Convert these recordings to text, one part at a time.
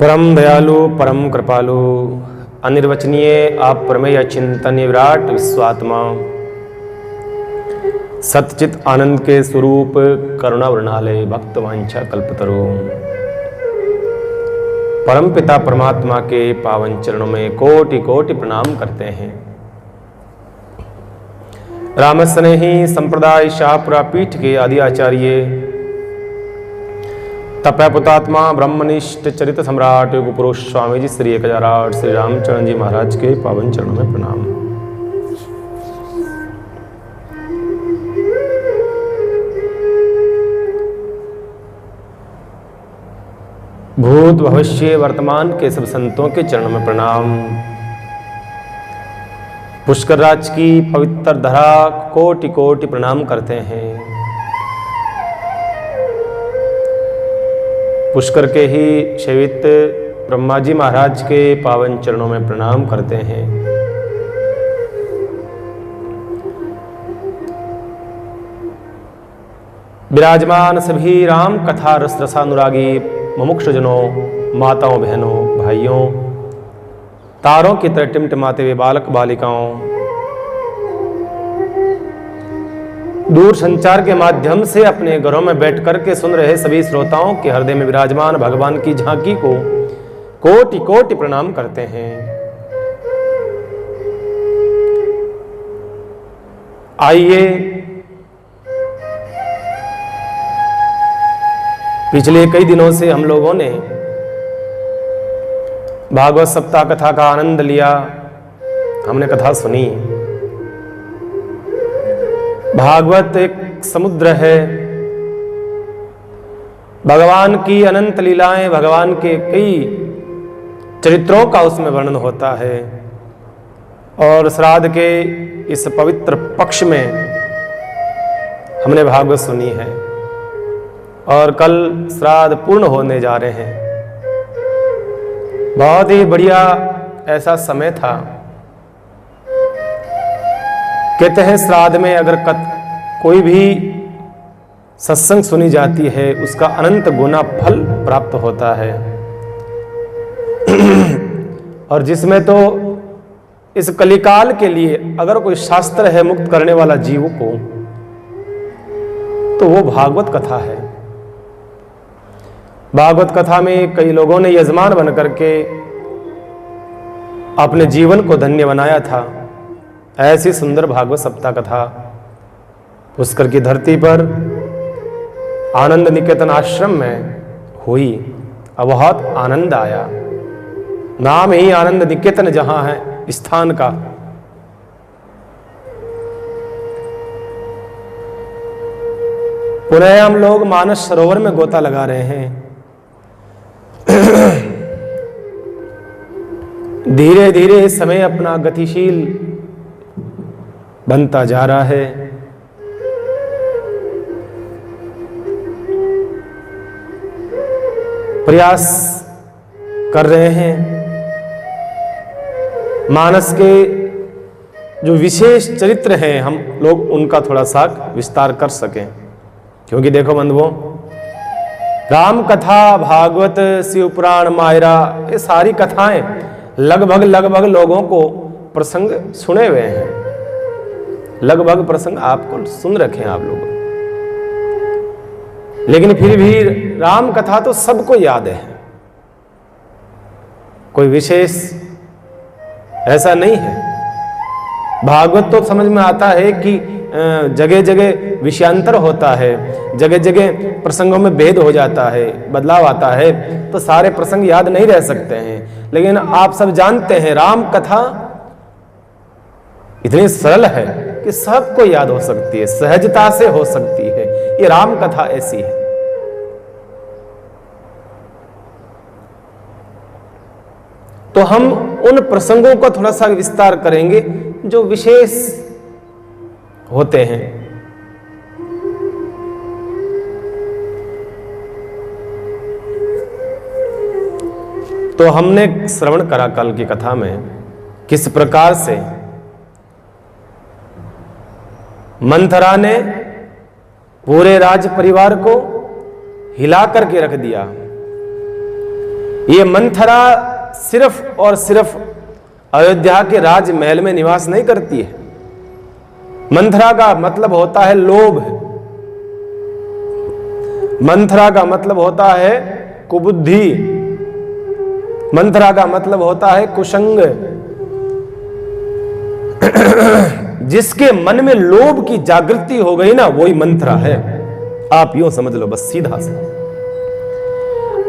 परम दयालु परम कृपालु अनिर्वचनीय अप्रमेय चिंतन विराट विश्वात्मा सतचित आनंद के स्वरूप करुणा वृणालय भक्त वांछा कल्पतरु परम पिता परमात्मा के पावन चरणों में कोटि कोटि प्रणाम करते हैं। रामस्नेही संप्रदाय शाहपुरा पीठ के आदि आचार्य तपैपुतात्मा ब्रह्मनिष्ठ चरित सम्राट युग पुरुष स्वामी जी श्री 1008 श्री रामचरण जी महाराज के पावन चरणों में प्रणाम। भूत भविष्य वर्तमान के सब संतों के चरणों में प्रणाम। पुष्कर राज की पवित्र धरा कोटि कोटि प्रणाम करते हैं। पुष्कर के ही सेवित ब्रह्मा जी महाराज के पावन चरणों में प्रणाम करते हैं। विराजमान सभी राम कथा रस रसानुरागी मुमुक्षुजनों, माताओं, बहनों, भाइयों, तारों की तरह टिमटिमाते हुए बालक बालिकाओं, दूर संचार के माध्यम से अपने घरों में बैठ करके सुन रहे सभी श्रोताओं के हृदय में विराजमान भगवान की झांकी को कोटि कोटि प्रणाम करते हैं। आइए पिछले कई दिनों से हम लोगों ने भागवत सप्ताह कथा का आनंद लिया, हमने कथा सुनी। भागवत एक समुद्र है, भगवान की अनंत लीलाएं, भगवान के कई चरित्रों का उसमें वर्णन होता है। और श्राद्ध के इस पवित्र पक्ष में हमने भागवत सुनी है और कल श्राद्ध पूर्ण होने जा रहे हैं। बहुत ही बढ़िया ऐसा समय था। कहते हैं श्राद्ध में अगर कोई भी सत्संग सुनी जाती है उसका अनंत गुना फल प्राप्त होता है। और जिसमें तो इस कलिकाल के लिए अगर कोई शास्त्र है मुक्त करने वाला जीव को, तो वो भागवत कथा है। भागवत कथा में कई लोगों ने यजमान बन करके अपने जीवन को धन्य बनाया था। ऐसी सुंदर भागवत सप्ताह कथा पुष्कर की धरती पर आनंद निकेतन आश्रम में हुई। अब बहुत आनंद आया। नाम ही आनंद निकेतन जहां है स्थान का। पुनः हम लोग मानस सरोवर में गोता लगा रहे हैं। धीरे धीरे समय अपना गतिशील बनता जा रहा है। प्रयास कर रहे हैं मानस के जो विशेष चरित्र हैं हम लोग उनका थोड़ा सा विस्तार कर सकें। क्योंकि देखो बंधुओं, राम कथा, भागवत, शिव पुराण, मायरा, ये सारी कथाएं लगभग लोगों को प्रसंग सुने हुए हैं। लगभग प्रसंग आपको सुन रखे हैं आप लोग। लेकिन फिर भी राम कथा तो सबको याद है। कोई विशेष ऐसा नहीं है। भागवत तो समझ में आता है कि जगह जगह विषयांतर होता है, जगह जगह प्रसंगों में भेद हो जाता है, बदलाव आता है, तो सारे प्रसंग याद नहीं रह सकते हैं। लेकिन आप सब जानते हैं राम कथा इतनी सरल है कि सबको याद हो सकती है, सहजता से हो सकती है। ये राम कथा ऐसी है। तो हम उन प्रसंगों को थोड़ा सा विस्तार करेंगे जो विशेष होते हैं। तो हमने श्रवण करा कल की कथा में किस प्रकार से मंथरा ने पूरे राज परिवार को हिला करके रख दिया। ये मंथरा सिर्फ और सिर्फ अयोध्या के राजमहल में निवास नहीं करती है। मंथरा का मतलब होता है लोभ, मंथरा का मतलब होता है कुबुद्धि, मंथरा का मतलब होता है कुसंग। जिसके मन में लोभ की जागृति हो गई ना, वही मंथरा है। आप यूं समझ लो बस सीधा सा,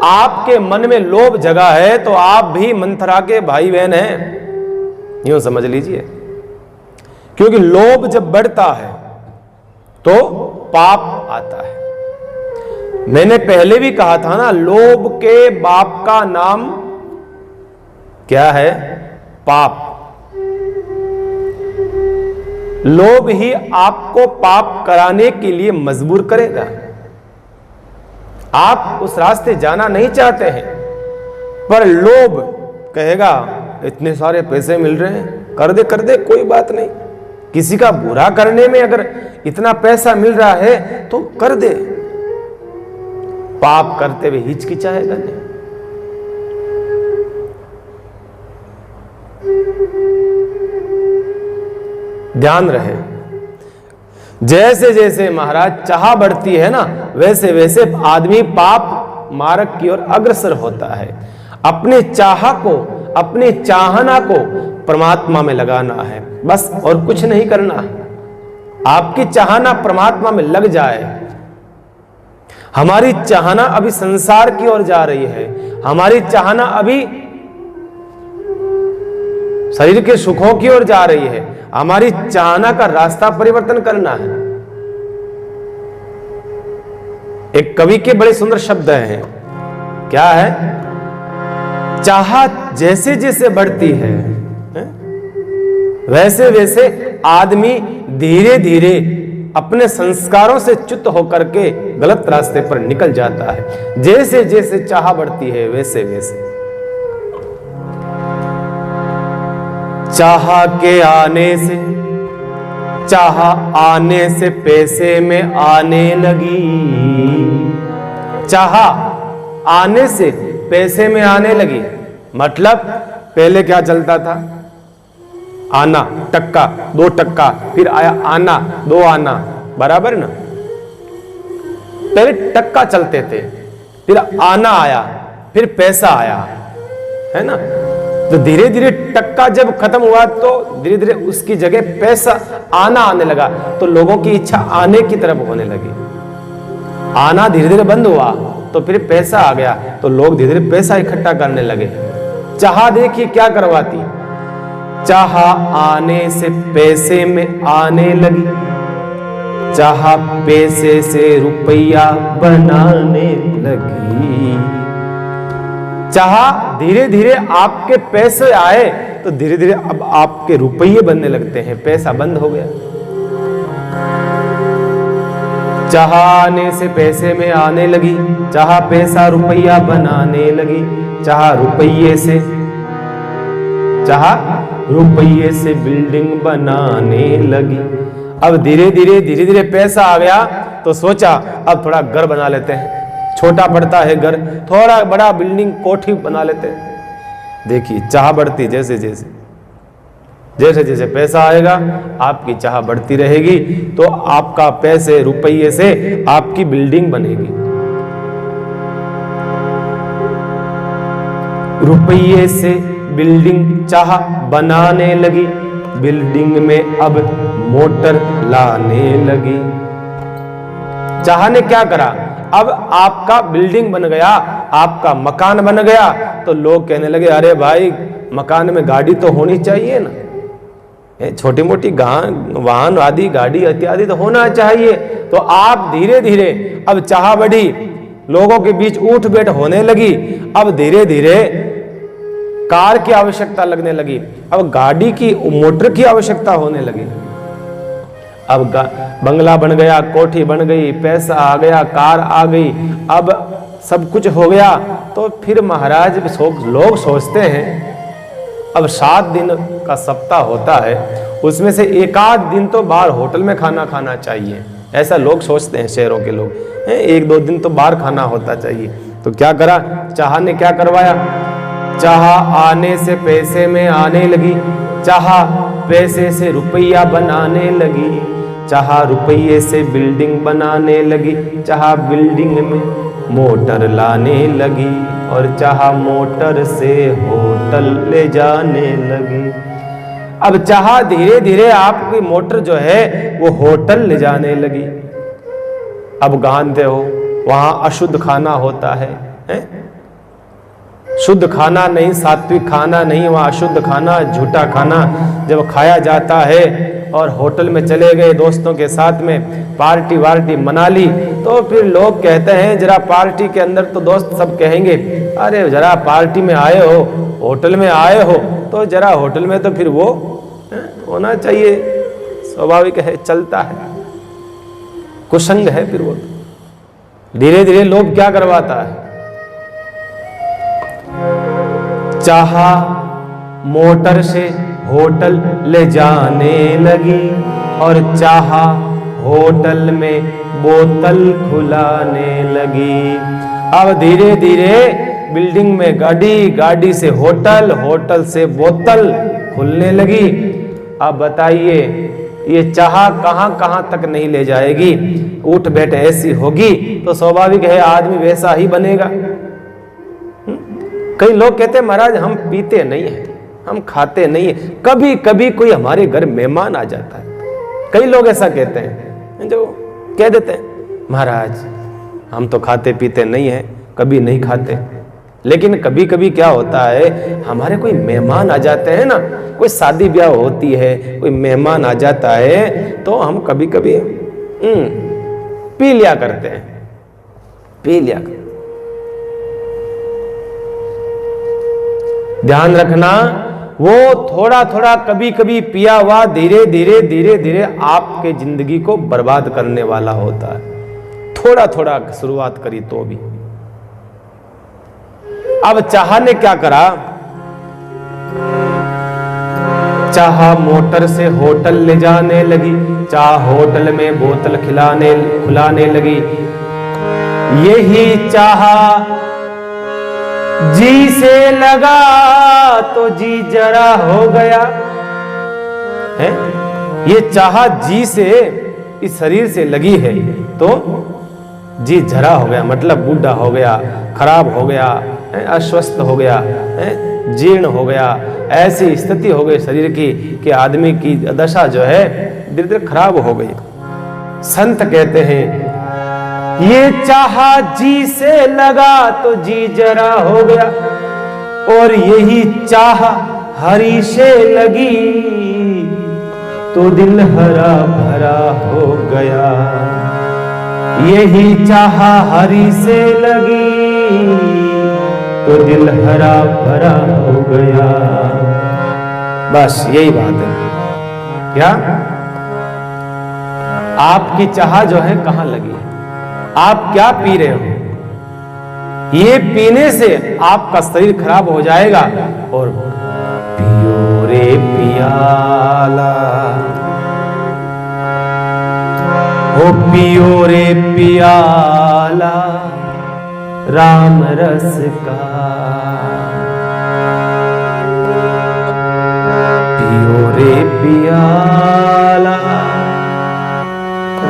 आपके मन में लोभ जगा है तो आप भी मंथरा के भाई बहन हैं, यूं समझ लीजिए। क्योंकि लोभ जब बढ़ता है तो पाप आता है। मैंने पहले भी कहा था ना, लोभ के बाप का नाम क्या है? पाप। लोभ ही आपको पाप कराने के लिए मजबूर करेगा। आप उस रास्ते जाना नहीं चाहते हैं, पर लोभ कहेगा इतने सारे पैसे मिल रहे हैं, कर दे कोई बात नहीं। किसी का बुरा करने में अगर इतना पैसा मिल रहा है तो कर दे। पाप करते हुए हिचकिचाएगा नहीं। ध्यान रहे, जैसे जैसे महाराज चाह बढ़ती है ना, वैसे वैसे आदमी पाप मार्ग की ओर अग्रसर होता है। अपने चाह को, अपने चाहना को परमात्मा में लगाना है, बस और कुछ नहीं करना है। आपकी चाहना परमात्मा में लग जाए। हमारी चाहना अभी संसार की ओर जा रही है, हमारी चाहना अभी शरीर के सुखों की ओर जा रही है। हमारी चाहना का रास्ता परिवर्तन करना है। एक कवि के बड़े सुंदर शब्द हैं, क्या है? चाह जैसे जैसे बढ़ती है, वैसे वैसे आदमी धीरे धीरे अपने संस्कारों से च्युत होकर के गलत रास्ते पर निकल जाता है। जैसे जैसे चाह बढ़ती है वैसे वैसे। चाह के आने से पैसे में आने लगी। चाह आने से पैसे में आने लगी। मतलब पहले क्या चलता था? आना, टक्का, 2 टक्का, फिर आया आना, 2 आना, बराबर ना? पहले टक्का चलते थे, फिर आना आया, फिर पैसा आया, है ना? तो धीरे धीरे टक्का जब खत्म हुआ तो धीरे धीरे उसकी जगह पैसा आना आने लगा। तो लोगों की इच्छा आने की तरफ होने लगी। आना धीरे धीरे बंद हुआ तो फिर पैसा आ गया, तो लोग धीरे धीरे पैसा इकट्ठा करने लगे। चाह देखिए क्या करवाती। चाह आने से पैसे में आने लगी। चाह पैसे से रुपया बनाने लगी। चाह धीरे धीरे आपके पैसे आए तो धीरे धीरे अब आपके रुपये बनने लगते हैं, पैसा बंद हो गया। चाह आने से पैसे में आने लगी। चाह पैसा रुपया बनाने लगी। चाह रुपये से बिल्डिंग बनाने लगी। अब धीरे धीरे पैसा आ गया तो सोचा अब थोड़ा घर बना लेते हैं। छोटा पड़ता है घर, थोड़ा बड़ा बिल्डिंग कोठी बना लेते हैं। देखिए चाह बढ़ती, जैसे जैसे पैसा आएगा आपकी चाह बढ़ती रहेगी, तो आपका पैसे रुपये से आपकी बिल्डिंग बनेगी। रुपये से बिल्डिंग चाह बनाने लगी। बिल्डिंग में अब मोटर लाने लगी। चाह ने क्या करा? अब आपका बिल्डिंग बन गया, आपका मकान बन गया, तो लोग कहने लगे अरे भाई मकान में गाड़ी तो होनी चाहिए ना, छोटी मोटी वाहन आदि गाड़ी इत्यादि तो होना चाहिए। तो आप धीरे धीरे अब चाह बढ़ी, लोगों के बीच उठ बैठ होने लगी। अब धीरे धीरे कार की आवश्यकता लगने लगी, अब गाड़ी की मोटर की आवश्यकता होने लगी। अब बंगला बन गया, कोठी बन गई, पैसा आ गया, कार आ गई, अब सब कुछ हो गया। तो फिर महाराज लोग सोचते हैं अब 7 दिन का सप्ताह होता है, उसमें से 1 दिन तो बाहर होटल में खाना चाहिए। ऐसा लोग सोचते हैं, शहरों के लोग 1-2 दिन तो बाहर खाना होता चाहिए। तो क्या करा, चाह ने क्या करवाया, चाह आने से पैसे में आने लगी, चाह पैसे से रुपया बनाने लगी, चाह रुपये से बिल्डिंग बनाने लगी, चाह बिल्डिंग में मोटर लाने लगी, और चाह मोटर से होटल ले जाने लगी। अब चाह धीरे धीरे आपकी मोटर जो है वो होटल ले जाने लगी। अब जानते हो वहां अशुद्ध खाना होता है? शुद्ध खाना नहीं, सात्विक खाना नहीं, वहां अशुद्ध खाना, झूठा खाना जब खाया जाता है। और होटल में चले गए दोस्तों के साथ में, पार्टी वार्टी मना ली, तो फिर लोग कहते हैं जरा पार्टी के अंदर, तो दोस्त सब कहेंगे अरे जरा पार्टी में आए हो, होटल में आए हो, तो जरा होटल में तो फिर वो होना चाहिए, स्वाभाविक है, चलता है, कुसंग है। फिर वो धीरे धीरे लोग क्या करवाता है, चाह मोटर से होटल ले जाने लगी, और चाह होटल में बोतल खुलाने लगी। अब धीरे धीरे बिल्डिंग में गाड़ी, गाड़ी से होटल, होटल से बोतल खुलने लगी। अब बताइए ये चाह कहां कहां तक नहीं ले जाएगी। उठ बैठ ऐसी होगी तो स्वाभाविक है आदमी वैसा ही बनेगा। कई लोग कहते हैं महाराज हम पीते नहीं है, हम खाते नहीं है, कभी कभी कोई हमारे घर मेहमान आ जाता है। कई लोग ऐसा कहते हैं, जो कह देते हैं महाराज हम तो खाते पीते नहीं है, कभी नहीं खाते। लेकिन कभी कभी क्या होता है, हमारे कोई मेहमान आ जाते हैं ना, कोई शादी ब्याह होती है, कोई मेहमान आ जाता है, तो हम कभी कभी पी लिया करते हैं, पी लिया। ध्यान रखना, वो थोड़ा थोड़ा कभी कभी पिया हुआ धीरे धीरे धीरे धीरे आपके जिंदगी को बर्बाद करने वाला होता है। थोड़ा थोड़ा शुरुआत करी तो भी। अब चाह ने क्या करा, चाह मोटर से होटल ले जाने लगी, चाह होटल में बोतल खुलाने लगी। यही चाह जी से लगा तो जी जरा हो गया है। ये चाह जी से, इस शरीर से लगी है तो जी जरा हो गया, मतलब बूढ़ा हो गया, खराब हो गया, अस्वस्थ हो गया, जीर्ण हो गया। ऐसी स्थिति हो गई शरीर की कि आदमी की दशा जो है धीरे धीरे खराब हो गई। संत कहते हैं ये चाह जी से लगा तो जी जरा हो गया, और यही चाह हरि से लगी तो दिल हरा भरा हो गया। यही चाह हरि से लगी तो दिल हरा भरा हो गया। बस यही बात है। क्या आपकी चाह जो है कहां लगी है, आप क्या पी रहे हो? ये पीने से आपका शरीर खराब हो जाएगा। और पियो रे पियाला, ओ पियो रे पियाला राम रस का, पियो रे पियाला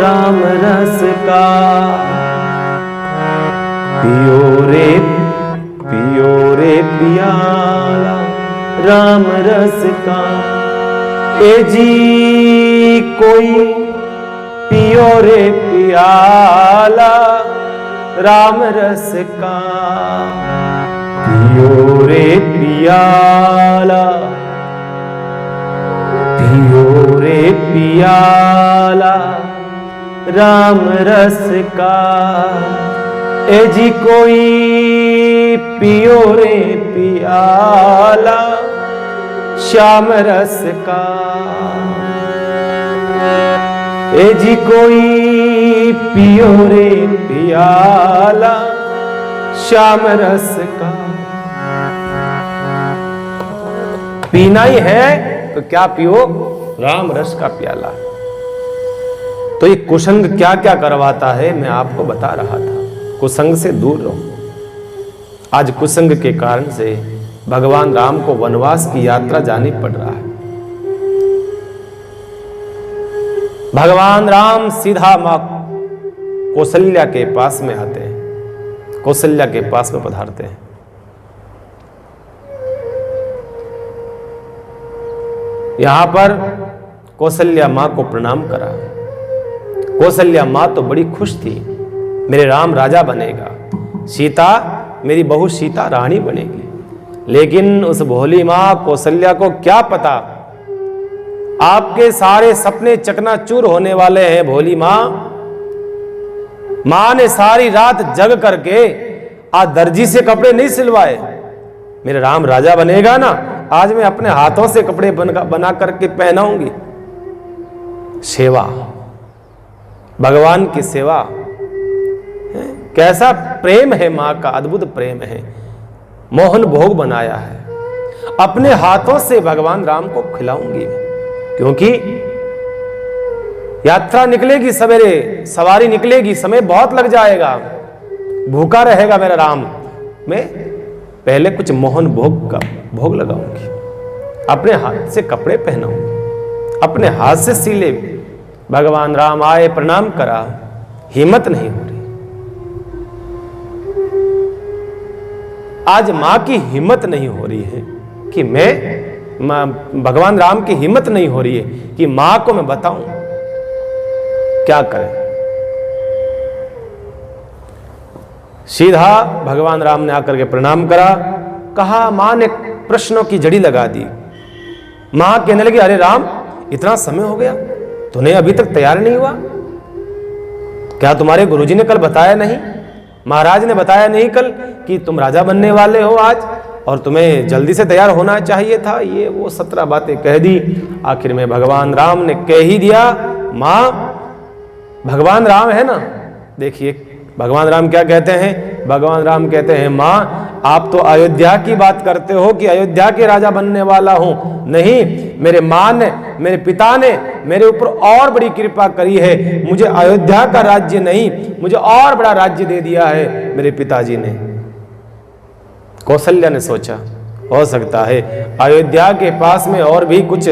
राम रस का, पियो रे पियाला राम रस का। ए जी कोई पियो रे पियाला राम रस का, पियो रे पियाला, पियो रे पियाला राम रस का। ए जी कोई पियो रे पियाला श्याम रस का, ए जी कोई पियो रे पियाला श्याम रस का। पीना ही है तो क्या पियो, राम रस का प्याला। तो ये कुसंग क्या क्या करवाता है मैं आपको बता रहा था। कुसंग से दूर रहो। आज कुसंग के कारण से भगवान राम को वनवास की यात्रा जानी पड़ रहा है। भगवान राम सीधा मां कौशल्या के पास में आते हैं, कौशल्या के पास में पधारते हैं। यहां पर कौशल्या मां को प्रणाम करा। कौशल्या मां तो बड़ी खुश थी, मेरे राम राजा बनेगा, सीता मेरी बहू सीता रानी बनेगी। लेकिन उस भोली मां कौशल्या को क्या पता, आपके सारे सपने चकनाचूर होने वाले हैं। भोली मां ने सारी रात जग करके आज दर्जी से कपड़े नहीं सिलवाए। मेरा राम राजा बनेगा ना, आज मैं अपने हाथों से कपड़े बना करके पहनाऊंगी। सेवा, भगवान की सेवा, कैसा प्रेम है मां का, अद्भुत प्रेम है। मोहन भोग बनाया है, अपने हाथों से भगवान राम को खिलाऊंगी, क्योंकि यात्रा निकलेगी, सवेरे सवारी निकलेगी, समय बहुत लग जाएगा, भूखा रहेगा मेरा राम। मैं पहले कुछ मोहन भोग का भोग लगाऊंगी, अपने हाथ से कपड़े पहनाऊंगी, अपने हाथ से सीले। भगवान राम आए, प्रणाम करा, हिम्मत नहीं हो रही। आज मां की हिम्मत नहीं हो रही है कि भगवान राम की हिम्मत नहीं हो रही है कि मां को मैं बताऊं क्या करें। सीधा भगवान राम ने आकर के प्रणाम करा, कहा, मां ने प्रश्नों की जड़ी लगा दी। मां कहने लगी, अरे राम, इतना समय हो गया, तूने अभी तक तैयार नहीं हुआ? क्या तुम्हारे गुरुजी ने कल बताया नहीं, महाराज ने बताया नहीं कल कि तुम राजा बनने वाले हो आज, और तुम्हें जल्दी से तैयार होना चाहिए था? ये वो 17 बातें कह दी। आखिर में भगवान राम ने कह ही दिया, मां, भगवान राम है ना, देखिए भगवान राम क्या कहते हैं। भगवान राम कहते हैं, मां, आप तो अयोध्या की बात करते हो कि अयोध्या के राजा बनने वाला हूं। नहीं, मेरे मां ने, मेरे पिता ने मेरे ऊपर और बड़ी कृपा करी है। मुझे अयोध्या का राज्य नहीं, मुझे और बड़ा राज्य दे दिया है मेरे पिताजी ने। कौशल्या ने सोचा, हो सकता है अयोध्या के पास में और भी कुछ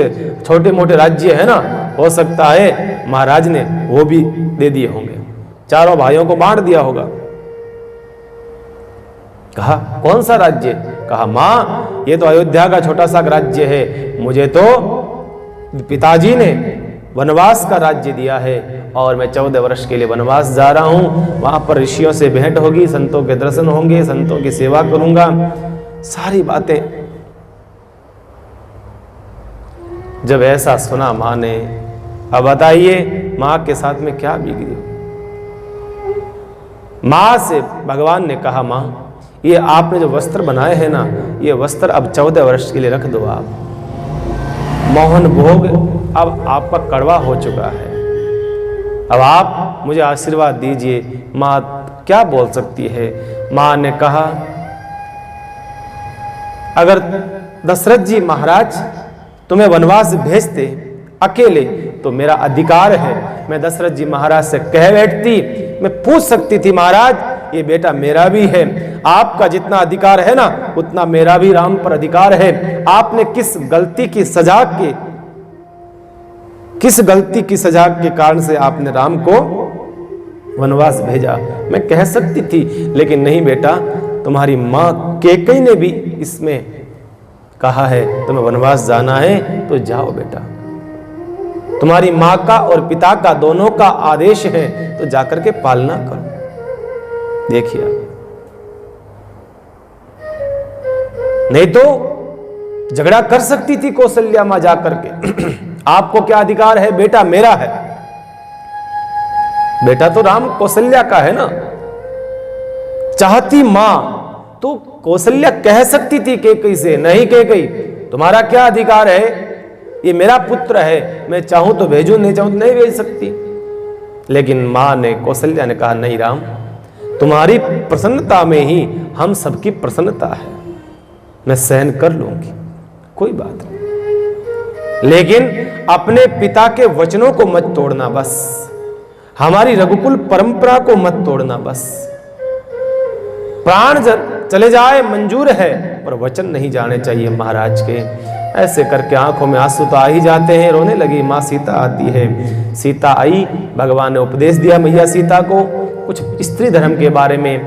छोटे मोटे राज्य है ना, हो सकता है महाराज ने वो भी दे दिए होंगे, चारों भाइयों को बांट दिया होगा। कहा, कौन सा राज्य? कहा, मां, ये तो अयोध्या का छोटा सा राज्य है, मुझे तो पिताजी ने वनवास का राज्य दिया है और मैं 14 वर्ष के लिए वनवास जा रहा हूं। वहां पर ऋषियों से भेंट होगी, संतों के दर्शन होंगे, संतों की सेवा करूंगा, सारी बातें। जब ऐसा सुना मां ने, अब बताइए मां के साथ में क्या बीती। मां से भगवान ने कहा, मां, ये आपने जो वस्त्र बनाए हैं ना, ये वस्त्र अब 14 वर्ष के लिए रख दो आप। मोहन भोग अब आपका कड़वा हो चुका है, अब आप मुझे आशीर्वाद दीजिए। मां क्या बोल सकती है। मां ने कहा, अगर दशरथ जी महाराज तुम्हें वनवास भेजते अकेले तो मेरा अधिकार है, मैं दशरथ जी महाराज से कह बैठती, मैं पूछ सकती थी, महाराज ये बेटा मेरा भी है, आपका जितना अधिकार है ना उतना मेरा भी राम पर अधिकार है। आपने किस गलती की सजा के कारण से आपने राम को वनवास भेजा, मैं कह सकती थी, लेकिन नहीं बेटा, तुम्हारी मां कैकेयी ने भी इसमें कहा है तुम्हें वनवास जाना है तो जाओ बेटा, तुम्हारी मां का और पिता का दोनों का आदेश है तो जाकर के पालना करो। देखिए, नहीं तो झगड़ा कर सकती थी कौशल्या मां जाकर के आपको क्या अधिकार है, बेटा मेरा है। बेटा तो राम कौशल्या का है ना। चाहती मां तो कौशल्या कह सकती थी कैकेयी से, नहीं कैकेयी तुम्हारा क्या अधिकार है, ये मेरा पुत्र है, मैं चाहूं तो भेजूं, नहीं चाहूं तो नहीं भेज सकती। लेकिन मां ने, कौशल्या ने कहा, नहीं राम, तुम्हारी प्रसन्नता में ही हम सबकी प्रसन्नता है, मैं सहन कर लूंगी, कोई बात नहीं, लेकिन अपने पिता के वचनों को मत तोड़ना, बस हमारी रघुकुल परंपरा को मत तोड़ना, बस प्राण चले जाए मंजूर है, पर वचन नहीं जाने चाहिए महाराज के। ऐसे करके आंखों में आंसू तो आ ही जाते हैं। रोने लगी माँ सीता आती है। सीता आई, भगवान ने उपदेश दिया मैया सीता को कुछ स्त्री धर्म के बारे में,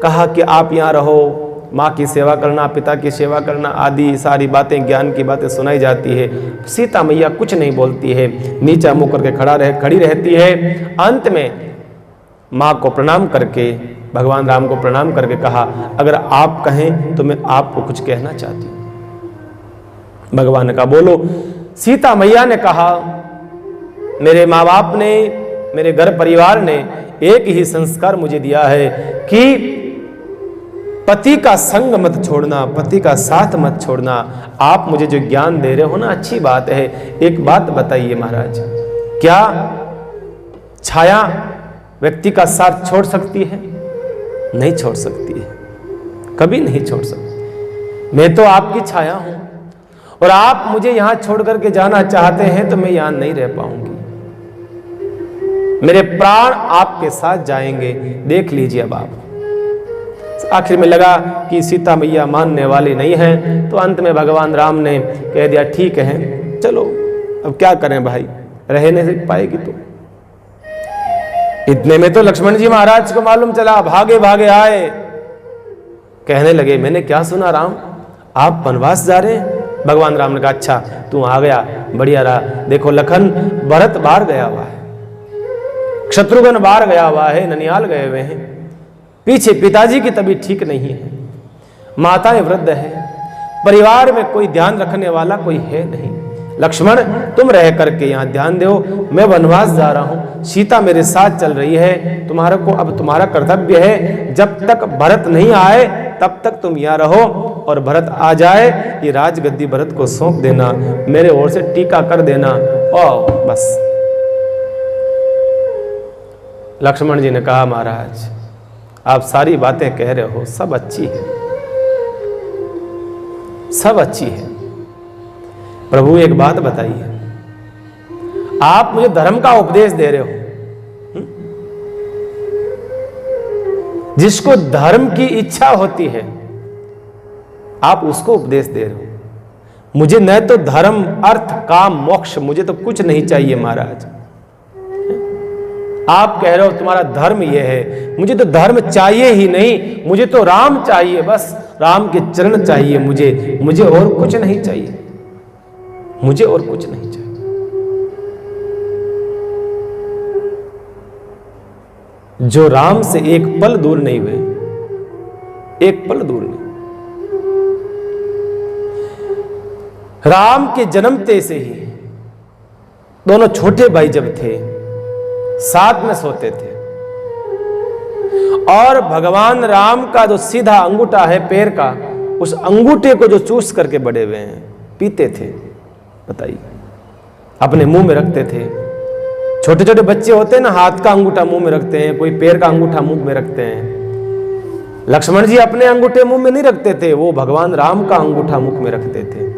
कहा कि आप यहाँ रहो, माँ की सेवा करना, पिता की सेवा करना आदि सारी बातें, ज्ञान की बातें सुनाई जाती है। सीता मैया कुछ नहीं बोलती है, नीचा मुँह करके खड़ी रहती है। अंत में माँ को प्रणाम करके, भगवान राम को प्रणाम करके कहा, अगर आप कहें तो मैं आपको कुछ कहना चाहती हूँ। भगवान ने कहा बोलो। सीता मैया ने कहा, मेरे माँ बाप ने, मेरे घर परिवार ने एक ही संस्कार मुझे दिया है कि पति का संग मत छोड़ना, पति का साथ मत छोड़ना। आप मुझे जो ज्ञान दे रहे हो ना, अच्छी बात है। एक बात बताइए महाराज, क्या छाया व्यक्ति का साथ छोड़ सकती है? नहीं छोड़ सकती है, कभी नहीं छोड़ सकती। मैं तो आपकी छाया हूं और आप मुझे यहां छोड़ करके जाना चाहते हैं तो मैं यहां नहीं रह पाऊंगी। मेरे प्राण आपके साथ जाएंगे, देख लीजिए। अब आप आखिर में लगा कि सीता मैया मानने वाली नहीं है, तो अंत में भगवान राम ने कह दिया ठीक है चलो, अब क्या करें भाई, रहने से पाएगी तो। इतने में तो लक्ष्मण जी महाराज को मालूम चला, भागे भागे आए, कहने लगे मैंने क्या सुना राम, आप वनवास जा रहे हैं? भगवान राम ने कहा अच्छा तू आ गया, बढ़िया रहा। देखो लखन, भरत बाहर गया हुआ है, शत्रुघ्न बाहर गया हुआ है, ननियाल गए हुए हैं, पीछे पिताजी की तबीयत ठीक नहीं है, माताएं वृद्ध है, परिवार में कोई ध्यान रखने वाला कोई है नहीं। लक्ष्मण तुम रह करके यहाँ ध्यान दो, मैं वनवास जा रहा हूँ, सीता मेरे साथ चल रही है, तुम्हारे को अब तुम्हारा कर्तव्य है, जब तक भरत नहीं आए तब तक तुम यहाँ रहो, और भरत आ जाए ये राजगद्दी भरत को सौंप देना, मेरे ओर से टीका कर देना, और बस। लक्ष्मण जी ने कहा महाराज आप सारी बातें कह रहे हो, सब अच्छी है, सब अच्छी है, प्रभु एक बात बताइए, आप मुझे धर्म का उपदेश दे रहे हो, जिसको धर्म की इच्छा होती है आप उसको उपदेश दे रहे हो। मुझे न तो धर्म, अर्थ, काम, मोक्ष, मुझे तो कुछ नहीं चाहिए महाराज। आप कह रहे हो तुम्हारा धर्म यह है, मुझे तो धर्म चाहिए ही नहीं, मुझे तो राम चाहिए, बस राम के चरण चाहिए मुझे और कुछ नहीं चाहिए, मुझे और कुछ नहीं चाहिए। जो राम से एक पल दूर नहीं हुए, एक पल दूर नहीं। राम के जन्मते से ही दोनों छोटे भाई जब थे साथ में सोते थे, और भगवान राम का जो सीधा अंगूठा है पैर का, उस अंगूठे को जो चूस करके बड़े हुए हैं, पीते थे, बताइए, अपने मुंह में रखते थे। छोटे छोटे बच्चे होते हैं ना, हाथ का अंगूठा मुंह में रखते हैं, कोई पैर का अंगूठा मुंह में रखते हैं। लक्ष्मण जी अपने अंगूठे मुंह में नहीं रखते थे, वो भगवान राम का अंगूठा मुख में रखते थे।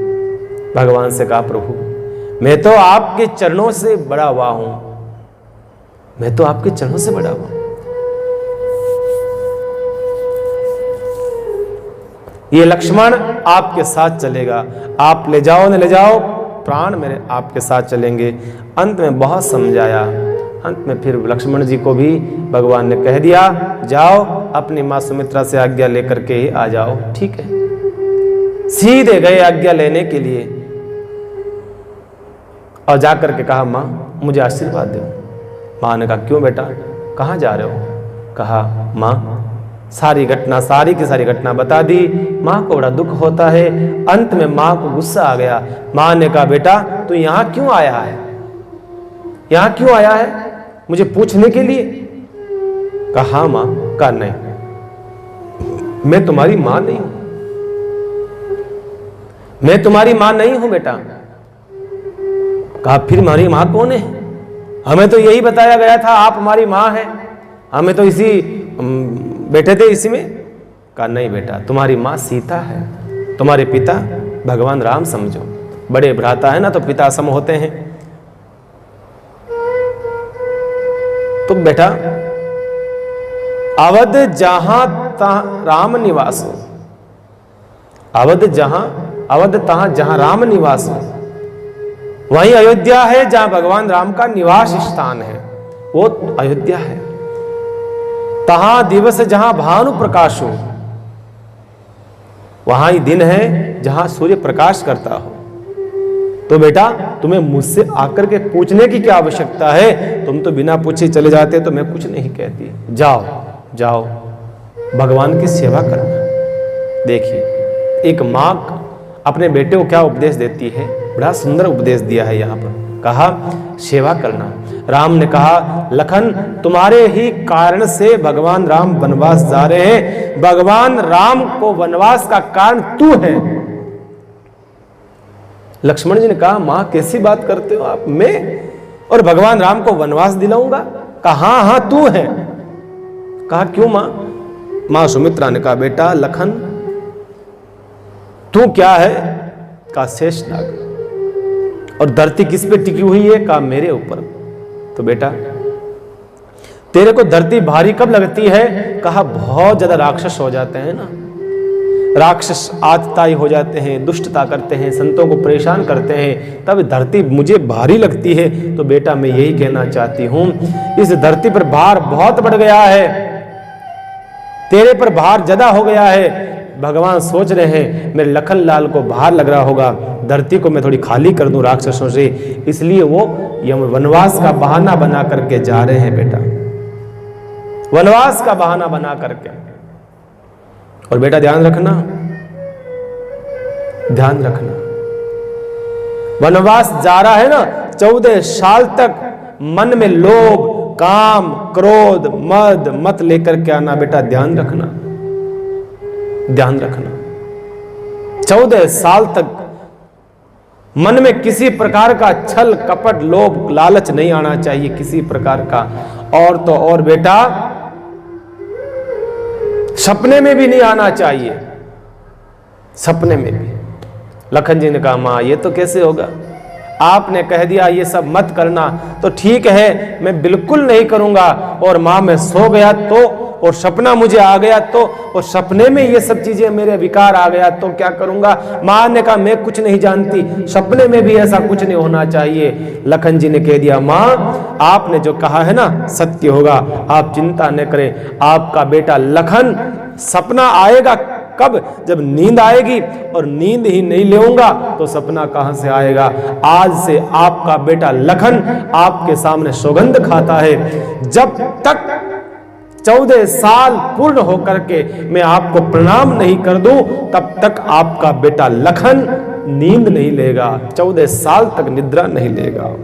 भगवान से कहा प्रभु मैं तो आपके चरणों से बड़ा हुआ हूं, मैं तो आपके चरणों से बड़ा हुआ। ये लक्ष्मण आपके साथ चलेगा, आप ले जाओ न ले जाओ, प्राण मेरे आपके साथ चलेंगे। अंत में बहुत समझाया, अंत में फिर लक्ष्मण जी को भी भगवान ने कह दिया जाओ अपनी मां सुमित्रा से आज्ञा लेकर के ही आ जाओ। ठीक है, सीधे गए आज्ञा लेने के लिए, और जाकर के कहा मां मुझे आशीर्वाद दो। मां ने कहा क्यों बेटा, कहाँ जा रहे हो? कहा मां सारी घटना, सारी की सारी घटना बता दी। मां को बड़ा दुख होता है। अंत में मां को गुस्सा आ गया। मां ने कहा बेटा तू यहां क्यों आया है, यहां क्यों आया है, मुझे पूछने के लिए? कहा हाँ मां। कहा नहीं, मैं तुम्हारी मां नहीं हूं, मैं तुम्हारी मां नहीं हूं बेटा। कहा फिर हमारी मां कौन है? हमें तो यही बताया गया था आप हमारी मां हैं, हमें तो इसी बैठे थे इसी में। कहा नहीं बेटा तुम्हारी मां सीता है, तुम्हारे पिता भगवान राम समझो, बड़े भ्राता है ना तो पिता सम होते हैं। तो बेटा अवध जहां राम निवास हो। अवध तहाँ जहां राम निवास हो, वही अयोध्या है जहां भगवान राम का निवास स्थान है, वो अयोध्या है। तहाँ दिवस जहां भानु प्रकाश हो, वहां ही दिन है जहां सूर्य प्रकाश करता हो। तो बेटा तुम्हें मुझसे आकर के पूछने की क्या आवश्यकता है? तुम तो बिना पूछे चले जाते, तो मैं कुछ नहीं कहती। जाओ जाओ भगवान की सेवा करना। देखिए एक माँ अपने बेटे को क्या उपदेश देती है, बड़ा सुंदर उपदेश दिया है यहाँ पर। कहा सेवा करना। राम ने कहा लखन तुम्हारे ही कारण से भगवान राम वनवास जा रहे हैं। भगवान राम को वनवास का कारण तू है। लक्ष्मण जी ने कहा मां कैसी बात करते हो आप, मैं और भगवान राम को वनवास दिलाऊंगा? कहा हाँ तू है। कहा क्यों मां? मां सुमित्रा ने कहा बेटा लखन तू क्या है? कहा शेषनाग। और धरती किस पे टिकी हुई है? कहा मेरे ऊपर। तो बेटा तेरे को धरती भारी कब लगती है? कहा बहुत ज्यादा राक्षस हो जाते हैं ना, राक्षस आतताई हो जाते हैं, दुष्टता करते हैं, संतों को परेशान करते हैं, तब धरती मुझे भारी लगती है। तो बेटा मैं यही कहना चाहती हूं इस धरती पर भार बहुत बढ़ गया है, तेरे पर भार ज्यादा हो गया है। भगवान सोच रहे हैं मेरे लखन लाल को भार लग रहा होगा, धरती को मैं थोड़ी खाली कर दूं राक्षसों से, इसलिए वो वनवास का बहाना बना करके जा रहे हैं बेटा, वनवास का बहाना बना करके। और बेटा ध्यान रखना, ध्यान रखना, वनवास जा रहा है ना 14 साल तक, मन में लोभ काम क्रोध मद मत लेकर के आना बेटा, ध्यान रखना, ध्यान रखना। 14 साल तक मन में किसी प्रकार का छल कपट लोभ लालच नहीं आना चाहिए किसी प्रकार का। और तो और बेटा सपने में भी नहीं आना चाहिए, सपने में भी। लखन जी ने कहा मां ये तो कैसे होगा, आपने कह दिया ये सब मत करना, तो ठीक है मैं बिल्कुल नहीं करूंगा। और मां मैं सो गया तो, और सपना मुझे आ गया तो, और सपने में ये सब चीजें मेरे विकार आ गया तो क्या करूंगा? मां ने कहा मैं कुछ नहीं जानती, सपने में भी ऐसा कुछ नहीं होना चाहिए। लखन जी ने कह दिया मां आपने जो कहा है ना सत्य होगा, आप चिंता न करें, आपका बेटा लखन सपना आएगा कब? जब नींद आएगी, और नींद ही नहीं लेऊंगा तो सपना कहां से आएगा? आज से आपका बेटा लखन आपके सामने सौगंध खाता है, जब तक 14 साल पूर्ण होकर के मैं आपको प्रणाम नहीं कर दूं तब तक आपका बेटा लखन नींद नहीं लेगा, 14 साल तक निद्रा नहीं लेगा।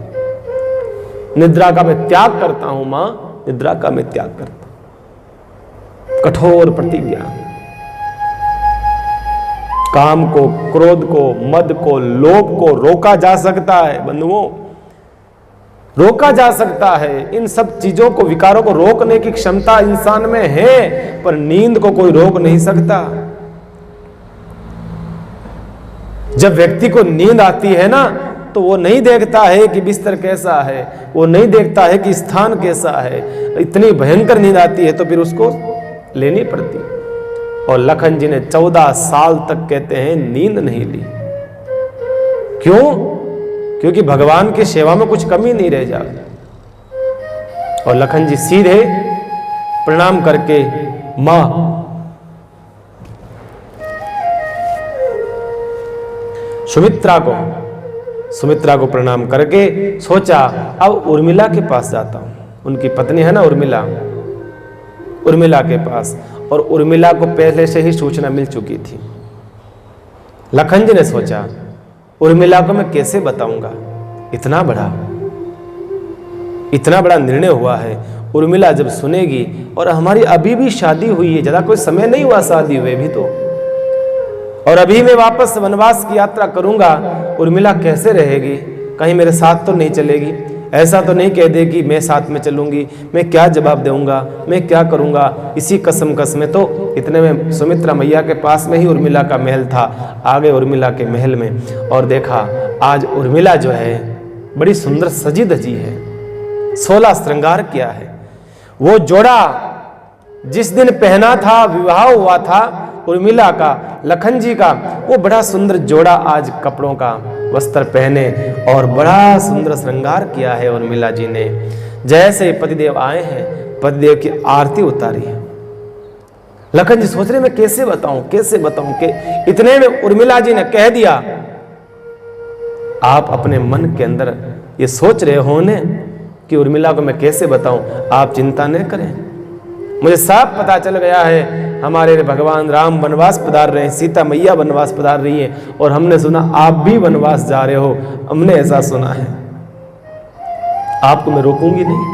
निद्रा का मैं त्याग करता हूं मां, निद्रा का मैं त्याग करता हूं। कठोर प्रतिज्ञा। काम को क्रोध को मद को लोभ को रोका जा सकता है बंधुओं, रोका जा सकता है। इन सब चीजों को विकारों को रोकने की क्षमता इंसान में है, पर नींद को कोई रोक नहीं सकता। जब व्यक्ति को नींद आती है ना तो वो नहीं देखता है कि बिस्तर कैसा है, वो नहीं देखता है कि स्थान कैसा है, इतनी भयंकर नींद आती है तो फिर उसको लेनी पड़ती। और लखन जी ने 14 साल तक कहते हैं नींद नहीं ली। क्यों? क्योंकि भगवान की सेवा में कुछ कमी नहीं रह जाती। और लखन जी सीधे प्रणाम करके मां सुमित्रा को प्रणाम करके सोचा अब उर्मिला के पास जाता हूं। उनकी पत्नी है ना उर्मिला के पास, और उर्मिला को पहले से ही सूचना मिल चुकी थी। लखन जी ने सोचा उर्मिला को मैं कैसे बताऊंगा, इतना बड़ा निर्णय हुआ है। उर्मिला जब सुनेगी, और हमारी अभी भी शादी हुई है, ज्यादा कोई समय नहीं हुआ शादी हुए भी तो, और अभी मैं वापस वनवास की यात्रा करूंगा, उर्मिला कैसे रहेगी? कहीं मेरे साथ तो नहीं चलेगी? ऐसा तो नहीं कह देगी मैं साथ में चलूंगी? मैं क्या जवाब दूंगा, मैं क्या करूंगा? इसी कसम में तो इतने में सुमित्रा मैया के पास में ही उर्मिला का महल था। आगे उर्मिला के महल में, और देखा आज उर्मिला जो है बड़ी सुंदर सजी धजी है, 16 श्रृंगार किया है। वो जोड़ा जिस दिन पहना था, विवाह हुआ था उर्मिला का, लखन जी का, वो बड़ा सुंदर जोड़ा आज कपड़ों का वस्त्र पहने और बड़ा सुंदर श्रृंगार किया है उर्मिला जी ने। जैसे पतिदेव आए हैं, पतिदेव की आरती उतारी है। लखन जी सोच रहे मैं कैसे बताऊं कि इतने में उर्मिला जी ने कह दिया, आप अपने मन के अंदर ये सोच रहे हो ने कि उर्मिला को मैं कैसे बताऊं, आप चिंता न करें, मुझे साफ पता चल गया है हमारे भगवान राम वनवास पधार रहे हैं, सीता मैया वनवास पधार रही है, और हमने सुना आप भी वनवास जा रहे हो, हमने ऐसा सुना है। आपको मैं रोकूंगी नहीं,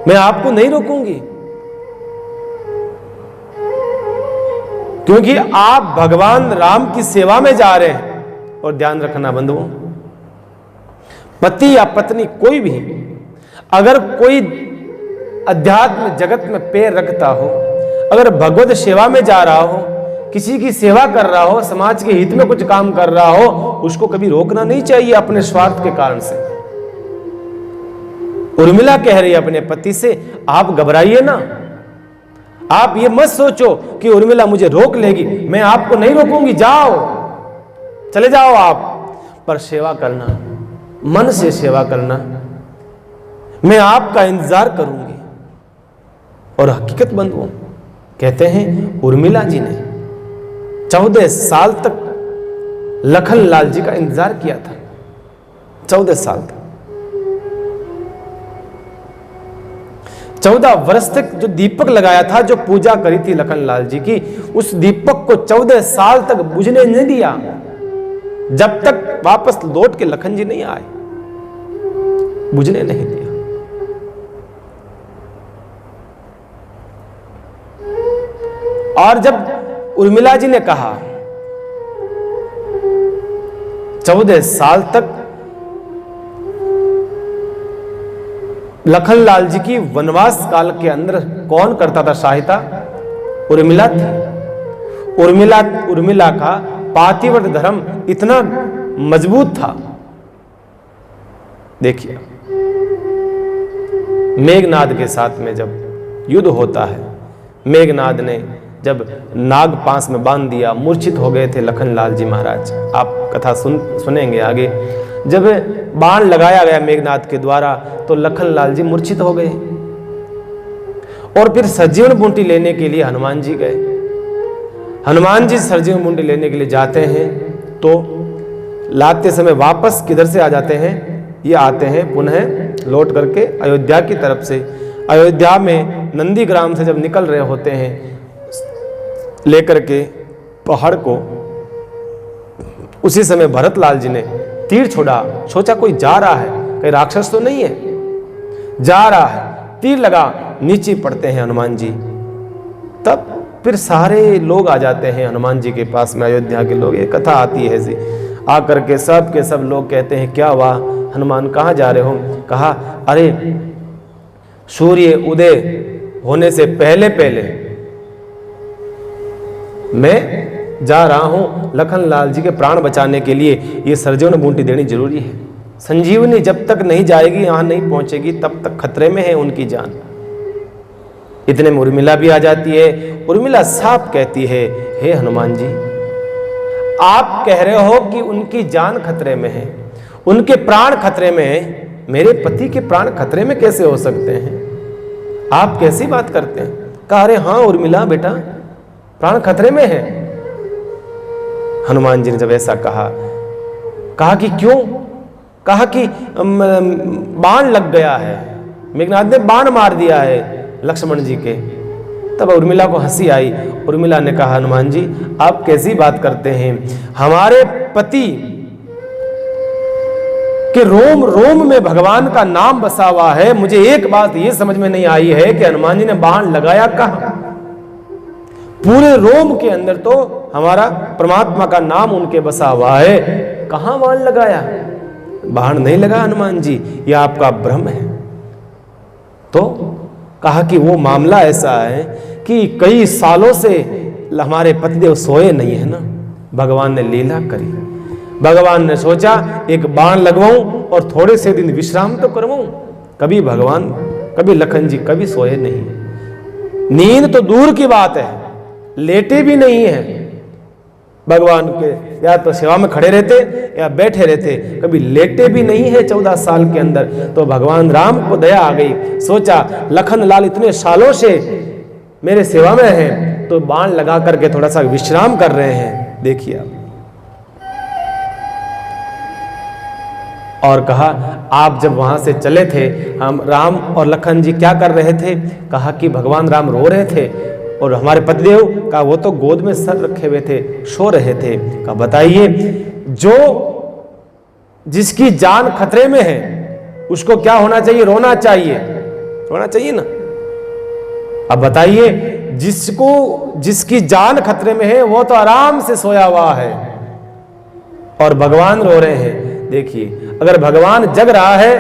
मैं आपको नहीं रोकूंगी, क्योंकि आप भगवान राम की सेवा में जा रहे हैं। और ध्यान रखना बंधुओं, पति या पत्नी कोई भी अगर कोई अध्यात्म जगत में पैर रखता हो, अगर भगवत सेवा में जा रहा हो, किसी की सेवा कर रहा हो, समाज के हित में कुछ काम कर रहा हो, उसको कभी रोकना नहीं चाहिए अपने स्वार्थ के कारण से। उर्मिला कह रही है अपने पति से, आप घबराइए ना, आप ये मत सोचो कि उर्मिला मुझे रोक लेगी, मैं आपको नहीं रोकूंगी, जाओ चले जाओ आप, पर सेवा करना, मन से सेवा करना, मैं आपका इंतजार करूंगी। और हकीकत बंधुओं, कहते हैं उर्मिला जी ने 14 साल तक लखन लाल जी का इंतजार किया था, 14 साल तक, 14 वर्ष तक जो दीपक लगाया था, जो पूजा करी थी लखन लाल जी की, उस दीपक को 14 साल तक बुझने नहीं दिया, जब तक वापस लौट के लखन जी नहीं आए, बुझने नहीं दिया। और जब उर्मिला जी ने कहा 14 साल तक लखन लाल जी की वनवास काल के अंदर कौन करता था सहायता? उर्मिला थी। उर्मिला का पातिव्रत धर्म इतना मजबूत था। देखिए, मेघनाद के साथ में जब युद्ध होता है, मेघनाद ने जब नाग पांस में बांध दिया, मूर्छित हो गए थे लखन लाल जी महाराज। आप कथा सुनेंगे आगे। जब बाण लगाया गया मेघनाद के द्वारा तो लखन लाल जी मूर्छित हो गए, और फिर संजीवन बूटी लेने के लिए हनुमान जी गए। हनुमान जी संजीवन बूटी लेने के लिए जाते हैं तो लाते समय वापस किधर से आ जाते हैं? ये आते हैं पुनः लौट करके अयोध्या की तरफ से। अयोध्या में नंदीग्राम से जब निकल रहे होते हैं लेकर के पहाड़ को, उसी समय भरतलाल जी ने तीर छोड़ा। सोचा कोई जा रहा है, कहीं राक्षस तो नहीं है, जा रहा है, तीर लगा, नीचे पड़ते हैं हनुमान जी। तब फिर सारे लोग आ जाते हैं हनुमान जी के पास में, अयोध्या के लोग। ये कथा आती है ऐसी, आकर के सब के सब लोग कहते हैं क्या हुआ हनुमान, कहाँ जा रहे हो? कहा अरे सूर्य उदय होने से पहले पहले मैं जा रहा हूं लखन लाल जी के प्राण बचाने के लिए। ये संजीवनी बूटी देनी जरूरी है। संजीवनी जब तक नहीं जाएगी, यहां नहीं पहुंचेगी, तब तक खतरे में है उनकी जान। इतने में उर्मिला भी आ जाती है। उर्मिला साफ कहती है, हे हनुमान जी, आप कह रहे हो कि उनकी जान खतरे में है, उनके प्राण खतरे में है, मेरे पति के प्राण खतरे में कैसे हो सकते हैं? आप कैसी बात करते हैं? कहा अरे हाँ उर्मिला बेटा, प्राण खतरे में है। हनुमान जी ने जब ऐसा कहा कि क्यों? कहा कि बाण लग गया है, मेघनाद ने बाण मार दिया है लक्ष्मण जी के। तब उर्मिला को हंसी आई। उर्मिला ने कहा हनुमान जी आप कैसी बात करते हैं? हमारे पति कि रोम रोम में भगवान का नाम बसा हुआ है। मुझे एक बात ये समझ में नहीं आई है कि हनुमान जी ने बाण लगाया कहां? पूरे रोम के अंदर तो हमारा परमात्मा का नाम उनके बसा हुआ है, कहां बाण लगाया? बाण नहीं लगा हनुमान जी, यह आपका भ्रम है। तो कहा कि वो मामला ऐसा है कि कई सालों से हमारे पतिदेव सोए नहीं है ना, भगवान ने लीला करी। भगवान ने सोचा एक बाण लगवाऊं और थोड़े से दिन विश्राम तो करवाऊं। कभी भगवान, कभी लखन जी कभी सोए नहीं, नींद तो दूर की बात है, लेटे भी नहीं है भगवान के, या तो सेवा में खड़े रहते या बैठे रहते, कभी लेटे भी नहीं है 14 साल के अंदर। तो भगवान राम को दया आ गई, सोचा लखन लाल इतने सालों से मेरे सेवा में है, तो बाण लगा करके थोड़ा सा विश्राम कर रहे हैं, देखिए आप। और कहा आप जब वहां से चले थे, हम राम और लखन जी क्या कर रहे थे? कहा कि भगवान राम रो रहे थे और हमारे पतिदेव का वो तो गोद में सर रखे हुए थे, सो रहे थे। कहा बताइए, जो जिसकी जान खतरे में है उसको क्या होना चाहिए? रोना चाहिए, रोना चाहिए ना। अब बताइए, जिसकी जान खतरे में है वो तो आराम से सोया हुआ है और भगवान रो रहे हैं। देखिए, अगर भगवान जग रहा है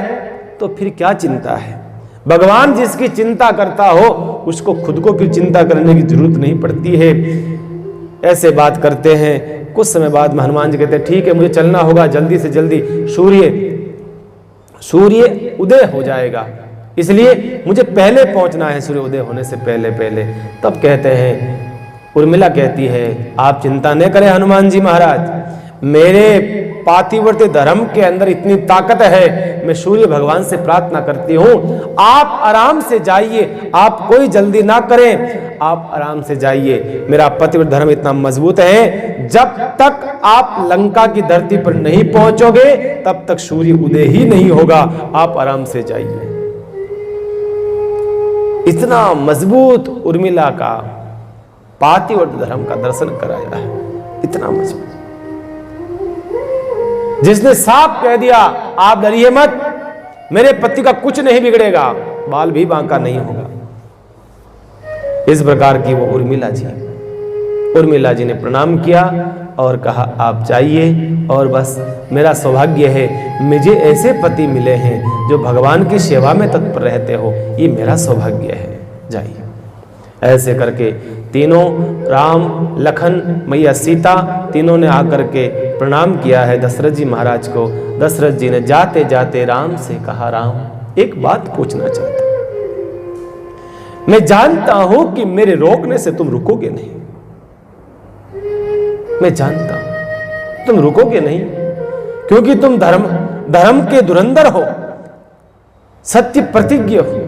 तो फिर क्या चिंता है? भगवान जिसकी चिंता करता हो उसको खुद को फिर चिंता करने की जरूरत नहीं पड़ती है। ऐसे बात करते हैं। कुछ समय बाद में हनुमान जी कहते हैं ठीक है, मुझे चलना होगा, जल्दी से जल्दी सूर्य उदय हो जाएगा, इसलिए मुझे पहले पहुंचना है, सूर्य उदय होने से पहले पहले। तब कहते हैं, उर्मिला कहती है आप चिंता न करें हनुमान जी महाराज, मेरे पातिव्रत्य धर्म के अंदर इतनी ताकत है, मैं सूर्य भगवान से प्रार्थना करती हूं, आप आराम से जाइए, आप कोई जल्दी ना करें, आप आराम से जाइए। मेरा पतिव्रत धर्म इतना मजबूत है, जब तक आप लंका की धरती पर नहीं पहुंचोगे तब तक सूर्य उदय ही नहीं होगा, आप आराम से जाइए। इतना मजबूत उर्मिला का पातिव्रत धर्म का दर्शन कराया है, इतना मजबूत, जिसने साफ कह दिया आप डरिए मत, मेरे पति का कुछ नहीं बिगड़ेगा, बाल भी बांका नहीं होगा। इस प्रकार की वो उर्मिला जी ने प्रणाम किया और कहा आप जाइए, और बस मेरा सौभाग्य है मुझे ऐसे पति मिले हैं जो भगवान की सेवा में तत्पर रहते हो, ये मेरा सौभाग्य है, जाइए। ऐसे करके तीनों, राम, लखन, मैया सीता, तीनों ने आकर के प्रणाम किया है दशरथ जी महाराज को। दशरथ जी ने जाते जाते राम से कहा, राम एक बात पूछना चाहता हूं, मैं जानता हूं कि मेरे रोकने से तुम रुकोगे नहीं, मैं जानता हूं तुम रुकोगे नहीं, क्योंकि तुम धर्म के धुरंधर हो, सत्य प्रतिज्ञ हो,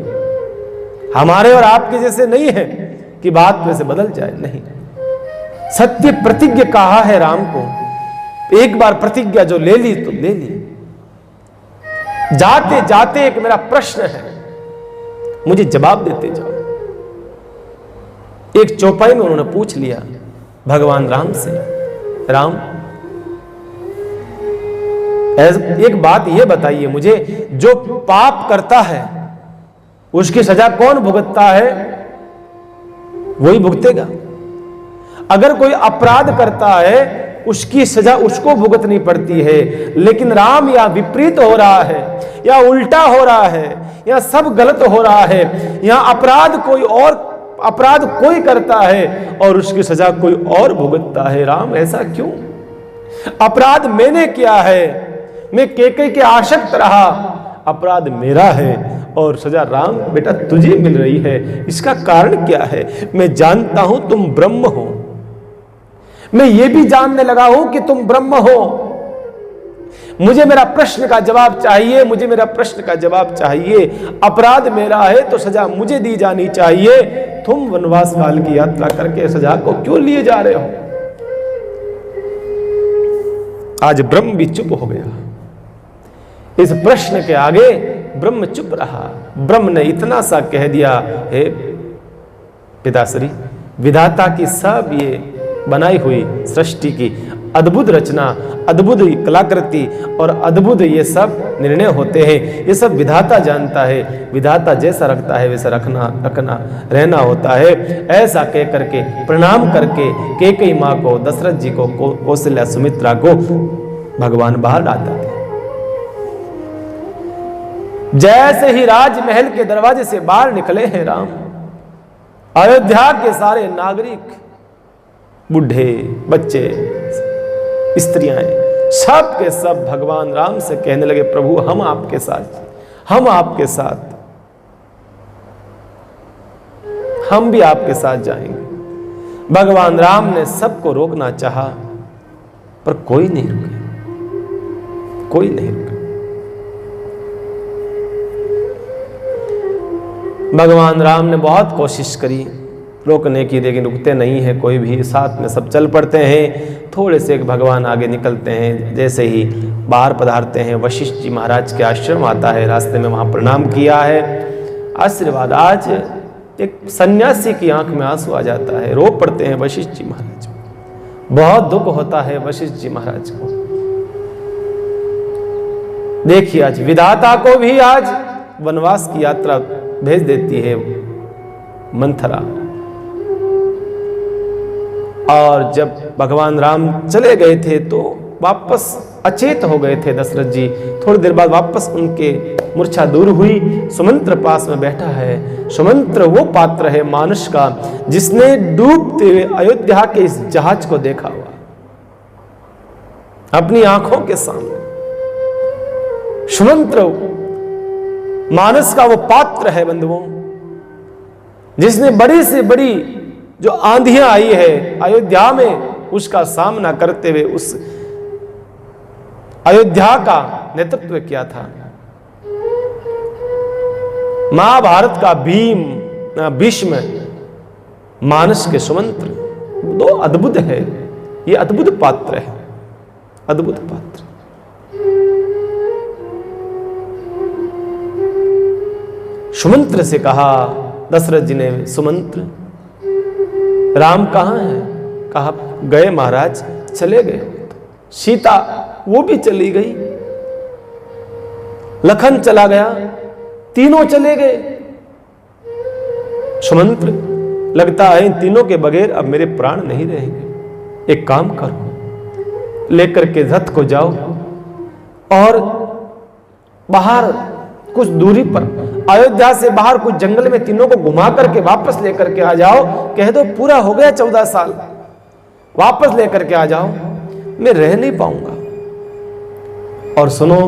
हमारे और आपके जैसे नहीं है कि बात वैसे बदल जाए, नहीं, सत्य प्रतिज्ञ कहा है राम को, एक बार प्रतिज्ञा जो ले ली तो ले ली। जाते जाते एक मेरा प्रश्न है, मुझे जवाब देते जाओ। एक चौपाई में उन्होंने पूछ लिया भगवान राम से, राम एक बात यह बताइए मुझे, जो पाप करता है उसकी सजा कौन भुगतता है? वही भुगतेगा। अगर कोई अपराध करता है उसकी सजा उसको भुगतनी पड़ती है, लेकिन राम या विपरीत हो रहा है, या उल्टा हो रहा है, या सब गलत हो रहा है, या अपराध कोई करता है और उसकी सजा कोई और भुगतता है। राम ऐसा क्यों? अपराध मैंने किया है, मैं केकई के आसक्त रहा, अपराध मेरा है और सजा राम बेटा तुझे मिल रही है, इसका कारण क्या है? मैं जानता हूं तुम ब्रह्म हो, मैं ये भी जानने लगा हूं कि तुम ब्रह्म हो, मुझे मेरा प्रश्न का जवाब चाहिए, मुझे मेरा प्रश्न का जवाब चाहिए। अपराध मेरा है तो सजा मुझे दी जानी चाहिए, तुम वनवास काल की यात्रा करके सजा को क्यों लिए जा रहे हो? आज ब्रह्म भी चुप हो गया, इस प्रश्न के आगे ब्रह्म चुप रहा। ब्रह्म ने इतना सा कह दिया, हे पिताश्री, विधाता की सब ये बनाई हुई सृष्टि की अद्भुत रचना, अद्भुत कलाकृति और अद्भुत ये सब निर्णय होते हैं, ये सब विधाता जानता है, विधाता जैसा रखता है वैसा रखना रहना होता है। ऐसा कह करके प्रणाम करके कैकेयी माँ को, दशरथ जी को, कौशल्या सुमित्रा को भगवान बाहर लाता है। जैसे ही राजमहल के दरवाजे से बाहर निकले हैं राम, अयोध्या के सारे नागरिक, बुढ़े, बच्चे, स्त्रियां, सब के सब भगवान राम से कहने लगे, प्रभु हम आपके साथ, हम आपके साथ, हम भी आपके साथ जाएंगे। भगवान राम ने सबको रोकना चाहा, पर कोई नहीं रुके, कोई नहीं रुके। भगवान राम ने बहुत कोशिश करी रोकने की, लेकिन रुकते नहीं है कोई भी। साथ में सब चल पड़ते हैं। थोड़े से भगवान आगे निकलते हैं, जैसे ही बाहर पधारते हैं वशिष्ठ जी महाराज के आश्रम आता है। रास्ते में वहां प्रणाम किया है, आशीर्वाद। आज एक सन्यासी की आंख में आंसू आ जाता है, रो पड़ते हैं वशिष्ठ जी महाराज। बहुत दुख होता है वशिष्ठ जी महाराज को। देखिए, आज विधाता को भी आज वनवास की यात्रा भेज देती है मंथरा। और जब भगवान राम चले गए थे तो वापस अचेत हो गए थे दशरथ जी। थोड़ी देर बाद वापस उनके मूर्छा दूर हुई। सुमंत्र पास में बैठा है। सुमंत्र वो पात्र है मानुष का जिसने डूबते हुए अयोध्या के इस जहाज को देखा हुआ अपनी आंखों के सामने। सुमंत्र मानस का वो पात्र है बंधुओं, जिसने बड़ी से बड़ी जो आंधियां आई है अयोध्या में, उसका सामना करते हुए उस अयोध्या का नेतृत्व किया था। महाभारत का भीष्म, मानस के सुमंत्र, दो अद्भुत है। ये अद्भुत पात्र है, अद्भुत पात्र। सुमंत्र से कहा दशरथ जी ने, सुमंत्र राम कहां है? कहा गए महाराज, चले गए। सीता वो भी चली गई, लखन चला गया, तीनों चले गए। सुमंत्र, लगता है इन तीनों के बगैर अब मेरे प्राण नहीं रहेंगे। एक काम करो, लेकर के रथ को जाओ और बाहर कुछ दूरी पर, अयोध्या से बाहर कुछ जंगल में तीनों को घुमा करके वापस लेकर के आ जाओ। कह दो पूरा हो गया 14 साल, वापस लेकर के आ जाओ, मैं रह नहीं पाऊंगा। और सुनो,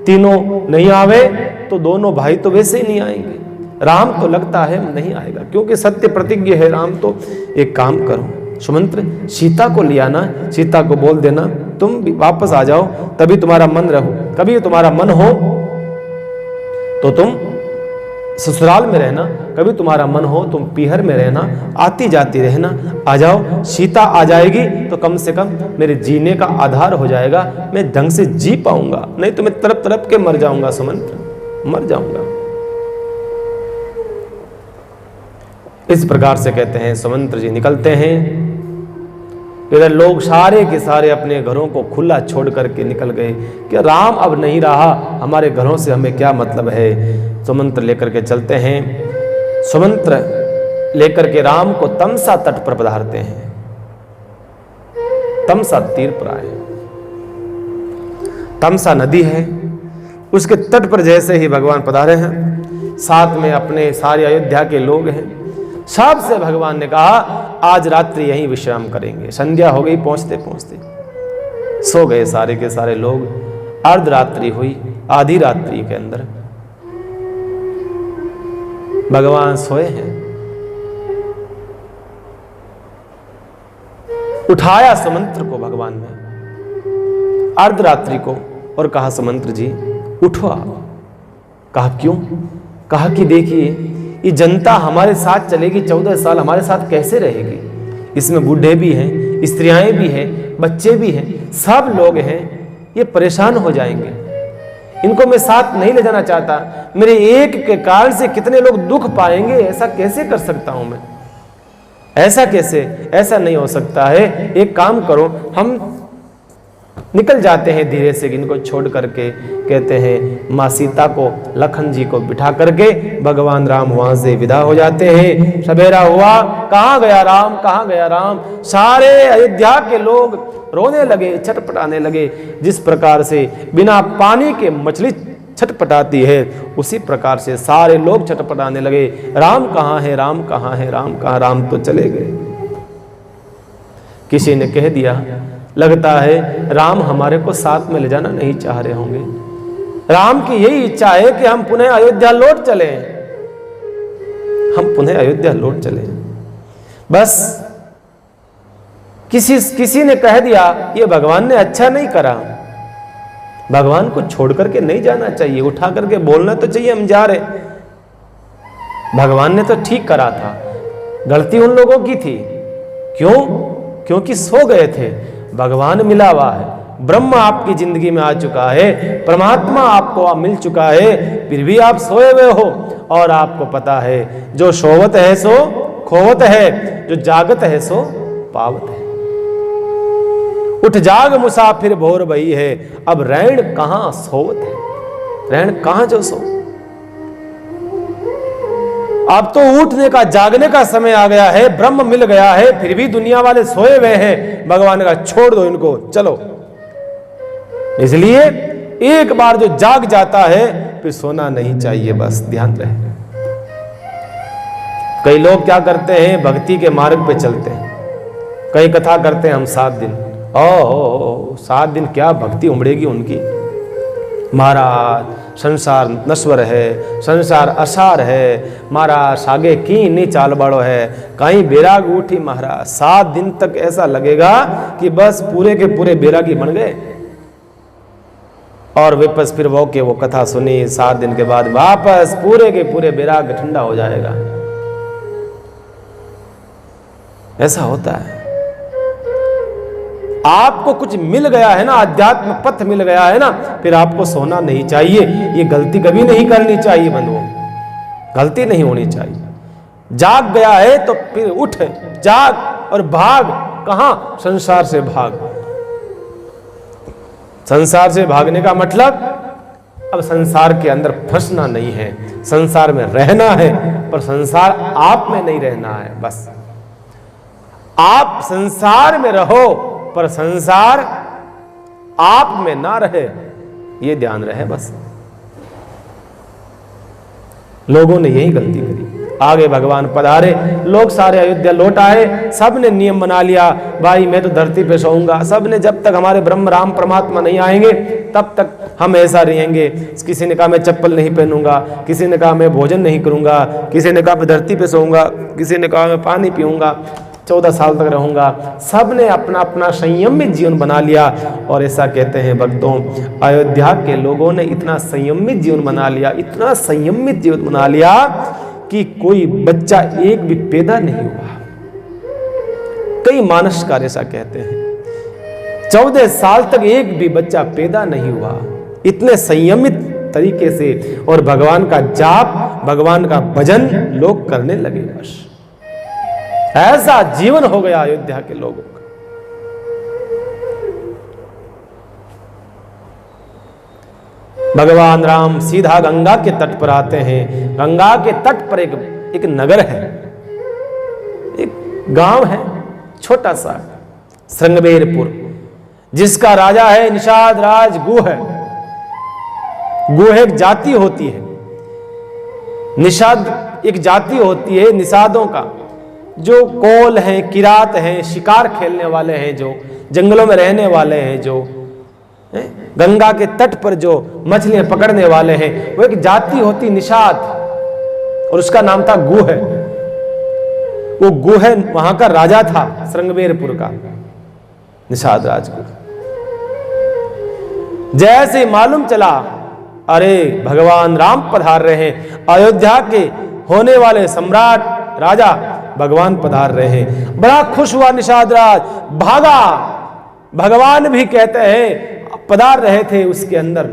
तीनों नहीं आवे तो दोनों भाई तो वैसे ही नहीं आएंगे। राम तो लगता है नहीं आएगा, क्योंकि सत्य प्रतिज्ञ है राम। तो एक काम करो सुमंत्र, सीता को ले आना, सीता को बोल देना तुम भी वापस आ जाओ, तभी तुम्हारा मन रहो। कभी तुम्हारा मन हो तो तुम ससुराल में रहना, कभी तुम्हारा मन हो तुम पीहर में रहना, आती जाती रहना। आ जाओ, सीता आ जाएगी तो कम से कम मेरे जीने का आधार हो जाएगा, मैं ढंग से जी पाऊंगा। नहीं तो मैं तड़प तड़प के मर जाऊंगा सुमंत्र, मर जाऊंगा। इस प्रकार से कहते हैं सुमंत्र जी निकलते हैं। इधर लोग सारे के सारे अपने घरों को खुला छोड़ करके निकल गए कि राम अब नहीं रहा, हमारे घरों से हमें क्या मतलब है। सुमंत्र लेकर के चलते हैं। सुमंत्र लेकर के राम को तमसा तट पर पधारते हैं। तमसा तीर पर आए, तमसा नदी है, उसके तट पर जैसे ही भगवान पधारे हैं, साथ में अपने सारे अयोध्या के लोग हैं। सबसे भगवान ने कहा आज रात्रि यहीं विश्राम करेंगे। संध्या हो गई, पहुंचते पहुंचते सो गए सारे के सारे लोग। अर्धरात्रि हुई, आधी रात्रि के अंदर भगवान सोए हैं। उठाया सुमंत्र को भगवान ने अर्धरात्रि को और कहा सुमंत्र जी उठो आप। कहा क्यों? कहा कि देखिए ये जनता हमारे साथ चलेगी, 14 साल हमारे साथ कैसे रहेगी? इसमें बूढ़े भी हैं, स्त्रियां भी हैं, बच्चे भी हैं, सब लोग हैं, ये परेशान हो जाएंगे। इनको मैं साथ नहीं ले जाना चाहता। मेरे एक के कारण से कितने लोग दुख पाएंगे, ऐसा कैसे कर सकता हूं मैं? ऐसा कैसे? ऐसा नहीं हो सकता है। एक काम करो, हम निकल जाते हैं धीरे से इनको छोड़ करके। कहते हैं माँ सीता को, लखन जी को बिठा करके भगवान राम वहां से विदा हो जाते हैं। सवेरा हुआ, कहां गया राम, कहां गया राम? सारे अयोध्या के लोग रोने लगे, छटपटाने लगे। जिस प्रकार से बिना पानी के मछली छटपटाती है, उसी प्रकार से सारे लोग छटपटाने लगे। राम कहां है, राम कहां है, राम कहां? राम तो चले गए। किसी ने कह दिया लगता है राम हमारे को साथ में ले जाना नहीं चाह रहे होंगे। राम की यही इच्छा है कि हम पुनः अयोध्या लौट चलें, हम पुनः अयोध्या लौट चले। बस किसी ने कह दिया ये भगवान ने अच्छा नहीं करा, भगवान को छोड़ करके नहीं जाना चाहिए, उठा करके बोलना तो चाहिए हम जा रहे, भगवान ने तो ठीक करा था, गलती उन लोगों की थी। क्यों? क्योंकि सो गए थे। भगवान मिला हुआ है, ब्रह्म आपकी जिंदगी में आ चुका है, परमात्मा आपको मिल चुका है, फिर भी आप सोए हुए हो। और आपको पता है जो सोवत है सो खोवत है, जो जागत है सो पावत है। उठ जाग मुसाफिर भोर भई है, अब रैन कहां सोवत है, रैन कहां जो सो। अब तो उठने का जागने का समय आ गया है, ब्रह्म मिल गया है, फिर भी दुनिया वाले सोए हुए हैं। भगवान का छोड़ दो इनको, चलो। इसलिए एक बार जो जाग जाता है फिर सोना नहीं चाहिए, बस ध्यान रहे। कई लोग क्या करते हैं, भक्ति के मार्ग पे चलते हैं, कई कथा करते हैं हम 7 दिन, ओ 7 दिन क्या भक्ति उमड़ेगी उनकी। महाराज संसार नश्वर है, संसार असार है, महाराज सागे की नहीं चाल बाड़ो है, कहीं बेराग उठी महाराज। 7 दिन तक ऐसा लगेगा कि बस पूरे के पूरे बेरागी बन गए। और वापस फिर वो कथा सुनी, 7 दिन के बाद वापस पूरे के पूरे बेराग ठंडा हो जाएगा। ऐसा होता है। आपको कुछ मिल गया है ना, अध्यात्म पथ मिल गया है ना, फिर आपको सोना नहीं चाहिए। ये गलती कभी नहीं करनी चाहिए बंधुओं, गलती नहीं होनी चाहिए। जाग गया है तो फिर उठ, जाग और भाग। कहां? संसार से भाग। संसार से भागने का मतलब अब संसार के अंदर फंसना नहीं है, संसार में रहना है, पर संसार आप में नहीं रहना है। बस आप संसार में रहो पर संसार आप में ना रहे, ये ध्यान रहे। बस लोगों ने यही गलती करी। आगे भगवान पधारे, लोग सारे अयोध्या लौट आए, सब ने नियम बना लिया, भाई मैं तो धरती पे सोऊंगा। सब ने, जब तक हमारे ब्रह्म राम परमात्मा नहीं आएंगे तब तक हम ऐसा रहेंगे। किसी ने कहा मैं चप्पल नहीं पहनूंगा, किसी ने कहा मैं भोजन नहीं करूंगा, किसी ने कहा मैं धरती पे सोऊंगा, किसी ने कहा मैं पानी पीऊंगा, 14 साल तक रहूंगा। सब ने अपना अपना संयमित जीवन बना लिया। और ऐसा कहते हैं भक्तों, अयोध्या के लोगों ने इतना संयमित जीवन बना लिया, इतना संयमित जीवन बना लिया कि कोई बच्चा एक भी पैदा नहीं हुआ। कई मानसकार ऐसा कहते हैं 14 साल तक एक भी बच्चा पैदा नहीं हुआ, इतने संयमित तरीके से। और भगवान का जाप, भगवान का भजन लोग करने लगे। बस ऐसा जीवन हो गया अयोध्या के लोगों का। भगवान राम सीधा गंगा के तट पर आते हैं। गंगा के तट पर एक नगर है, एक गांव है छोटा सा, श्रृंगबेरपुर, जिसका राजा है निषाद राज गुह। गुह एक जाति होती है, निषाद एक जाति होती है निषादों का, जो कोल हैं, किरात हैं, शिकार खेलने वाले हैं, जो जंगलों में रहने वाले हैं, जो गंगा के तट पर जो मछलियां पकड़ने वाले हैं, वो एक जाति होती निषाद, और उसका नाम था गुह। वो गुह वहां का राजा था, श्रृंगबेरपुर का निषाद राजगुह। जैसे मालूम चला, अरे भगवान राम पधार रहे हैं, अयोध्या के होने वाले सम्राट राजा भगवान पधार रहे हैं, बड़ा खुश हुआ निषाद राज, भागा। भगवान भी कहते हैं पधार रहे थे उसके अंदर,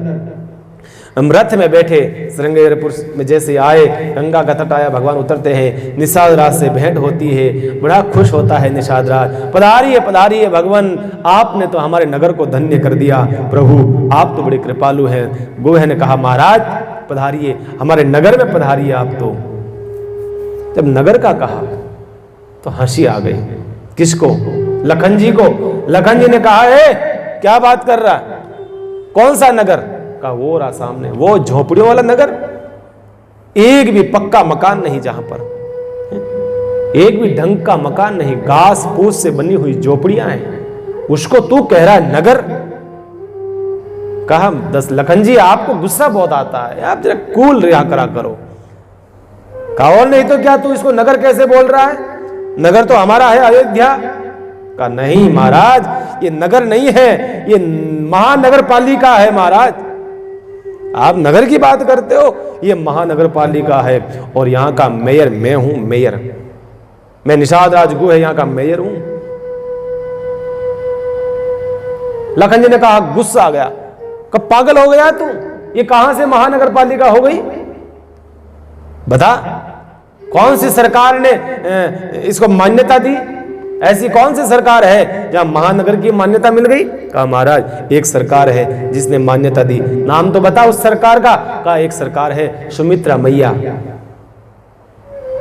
रथ में बैठे श्रृंगेरपुर में जैसे आए, गंगा का तट आया, भगवान उतरते हैं, निषाद राज से भेंट होती है, बड़ा खुश होता है निषाद राज। पधारिए पधारिए भगवान, आपने तो हमारे नगर को धन्य कर दिया, प्रभु आप तो बड़े कृपालु हैं। गुह ने कहा महाराज पधारिए, हमारे नगर में पधारिए आप तो। जब नगर का कहा तो हंसी आ गई। किसको? लखन जी को। लखन जी ने कहा है क्या बात कर रहा है, कौन सा नगर? का वो रहा सामने, वो झोपड़ियों वाला नगर, एक भी पक्का मकान नहीं, जहां पर एक भी ढंग का मकान नहीं, घास फूस से बनी हुई झोपड़ियां हैं, उसको तू कह रहा है नगर? कहा लखन जी आपको गुस्सा बहुत आता है, आप जरा कूल रहा करा करो। कहा और नहीं तो क्या, तू इसको नगर कैसे बोल रहा है? नगर तो हमारा है अयोध्या। कहा नहीं महाराज, ये नगर नहीं है, ये महानगर पालिका है महाराज। आप नगर की बात करते हो, ये महानगर पालिका है और यहाँ का मेयर मैं हूं। मेयर मैं निषाद राज गुह है, यहाँ का मेयर हूं। लखन जी ने कहा, गुस्सा आ गया, कब पागल हो गया तू? ये कहां से महानगर पालिका हो गई? बता, कौन सी सरकार ने इसको मान्यता दी? ऐसी कौन सी सरकार है जहां महानगर की मान्यता मिल गई? कहा महाराज, एक सरकार है जिसने मान्यता दी। नाम तो बता उस सरकार का। कहा एक सरकार है सुमित्रा मैया।